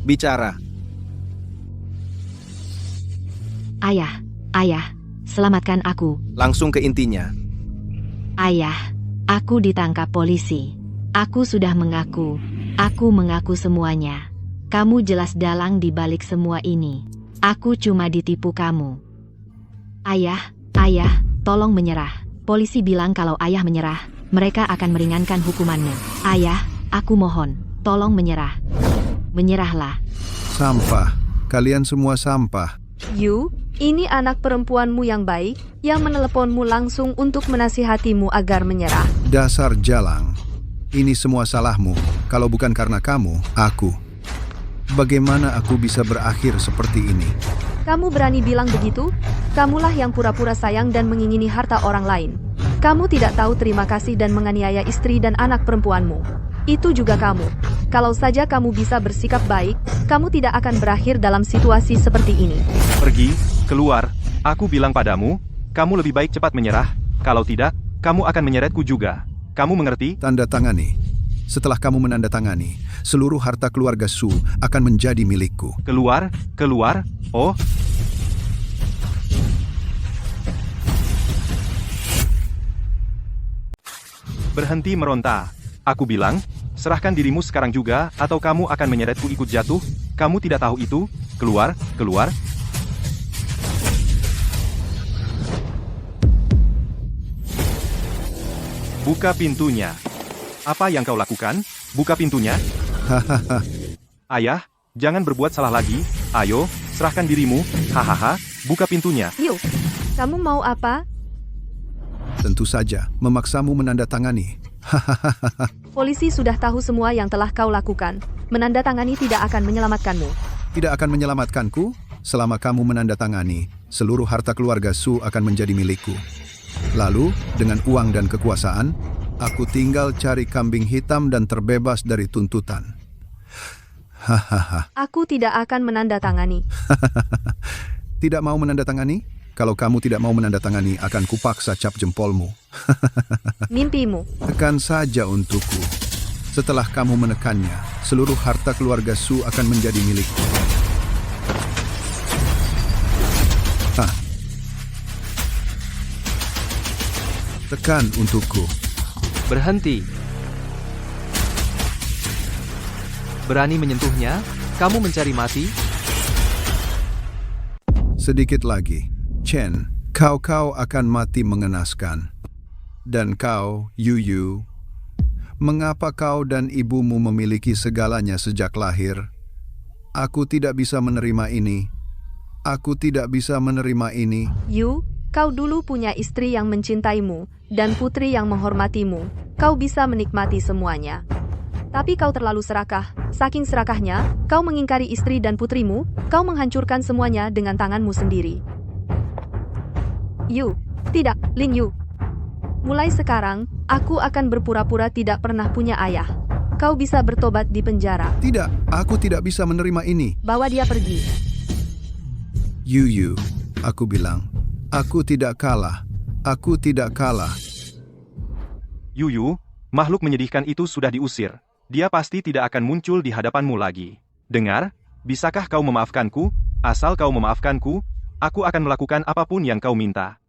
Bicara. Ayah, selamatkan aku. Langsung ke intinya. Ayah, aku ditangkap polisi. Aku sudah mengaku. Aku mengaku semuanya. Kamu jelas dalang di balik semua ini. Aku cuma ditipu kamu. Ayah, tolong menyerah. Polisi bilang kalau ayah menyerah, mereka akan meringankan hukumanmu. Ayah, aku mohon, tolong menyerah. Menyerahlah. Sampah. Kalian semua sampah. Yu, ini anak perempuanmu yang baik, yang meneleponmu langsung untuk menasihatimu agar menyerah. Dasar jalang. Ini semua salahmu. Kalau bukan karena kamu, aku. Bagaimana aku bisa berakhir seperti ini? Kamu berani bilang begitu? Kamulah yang pura-pura sayang dan mengingini harta orang lain. Kamu tidak tahu terima kasih dan menganiaya istri dan anak perempuanmu. Itu juga kamu. Kalau saja kamu bisa bersikap baik, kamu tidak akan berakhir dalam situasi seperti ini. Pergi, keluar. Aku bilang padamu, kamu lebih baik cepat menyerah. Kalau tidak, kamu akan menyeretku juga. Kamu mengerti? Tanda tangani. Setelah kamu menandatangani, seluruh harta keluarga Su akan menjadi milikku. Keluar. Oh, berhenti meronta. Aku bilang, serahkan dirimu sekarang juga, atau kamu akan menyeretku ikut jatuh. Kamu tidak tahu itu? Keluar. Buka pintunya. Apa yang kau lakukan? Buka pintunya. Hahaha. Ayah, jangan berbuat salah lagi. Ayo, serahkan dirimu. Hahaha, buka pintunya. Yu, kamu mau apa? Tentu saja, memaksamu menandatangani. Polisi sudah tahu semua yang telah kau lakukan. Menandatangani tidak akan menyelamatkanmu. Tidak akan menyelamatkanku. Selama kamu menandatangani, seluruh harta keluarga Su akan menjadi milikku. Lalu, dengan uang dan kekuasaan, aku tinggal cari kambing hitam dan terbebas dari tuntutan. Hahaha. Aku tidak akan menandatangani. Tidak mau menandatangani? Kalau kamu tidak mau menandatangani, akan kupaksa cap jempolmu. Mimpimu. Tekan saja untukku. Setelah kamu menekannya, seluruh harta keluarga Su akan menjadi milikku. Hah. Tekan untukku. Berhenti. Berani menyentuhnya? Kamu mencari mati? Sedikit lagi. Chen, kau akan mati mengenaskan. Dan kau, Yu, mengapa kau dan ibumu memiliki segalanya sejak lahir? Aku tidak bisa menerima ini. Aku tidak bisa menerima ini. Yu, kau dulu punya istri yang mencintaimu, dan putri yang menghormatimu. Kau bisa menikmati semuanya. Tapi kau terlalu serakah. Saking serakahnya, kau mengingkari istri dan putrimu, kau menghancurkan semuanya dengan tanganmu sendiri. Yu, tidak, Lin Yu. Mulai sekarang, aku akan berpura-pura tidak pernah punya ayah. Kau bisa bertobat di penjara. Tidak, aku tidak bisa menerima ini. Bawa dia pergi. Yu, aku bilang, aku tidak kalah. Aku tidak kalah. Yu, makhluk menyedihkan itu sudah diusir. Dia pasti tidak akan muncul di hadapanmu lagi. Dengar, bisakah kau memaafkanku? Asal kau memaafkanku, aku akan melakukan apapun yang kau minta.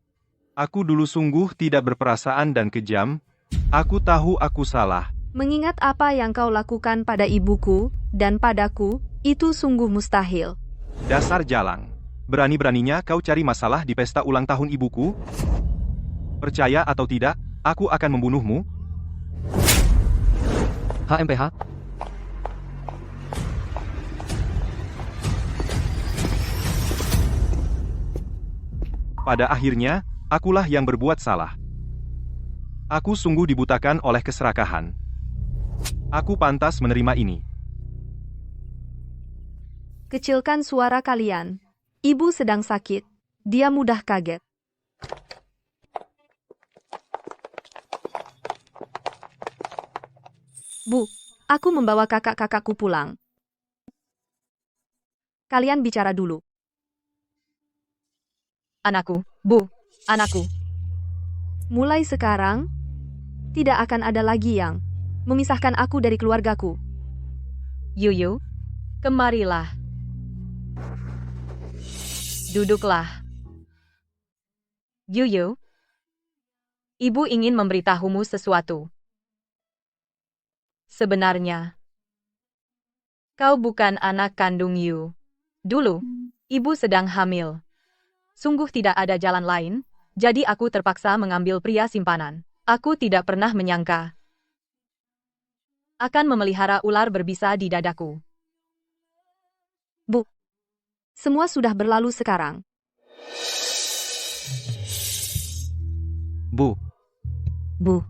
Aku dulu sungguh tidak berperasaan dan kejam. Aku tahu aku salah. Mengingat apa yang kau lakukan pada ibuku dan padaku, itu sungguh mustahil. Dasar jalang. Berani-beraninya kau cari masalah di pesta ulang tahun ibuku? Percaya atau tidak, aku akan membunuhmu. HMPH? Pada akhirnya, akulah yang berbuat salah. Aku sungguh dibutakan oleh keserakahan. Aku pantas menerima ini. Kecilkan suara kalian. Ibu sedang sakit. Dia mudah kaget. Bu, aku membawa kakak-kakakku pulang. Kalian bicara dulu. Anakku, Bu, anakku. Mulai sekarang, tidak akan ada lagi yang memisahkan aku dari keluargaku. Yu, kemarilah. Duduklah. Yu, Ibu ingin memberitahumu sesuatu. Sebenarnya, Kau bukan anak kandung Yu. Dulu, ibu sedang hamil. Sungguh tidak ada jalan lain, jadi aku terpaksa mengambil pria simpanan. Aku tidak pernah menyangka akan memelihara ular berbisa di dadaku. Bu, semua sudah berlalu sekarang. Bu, Bu,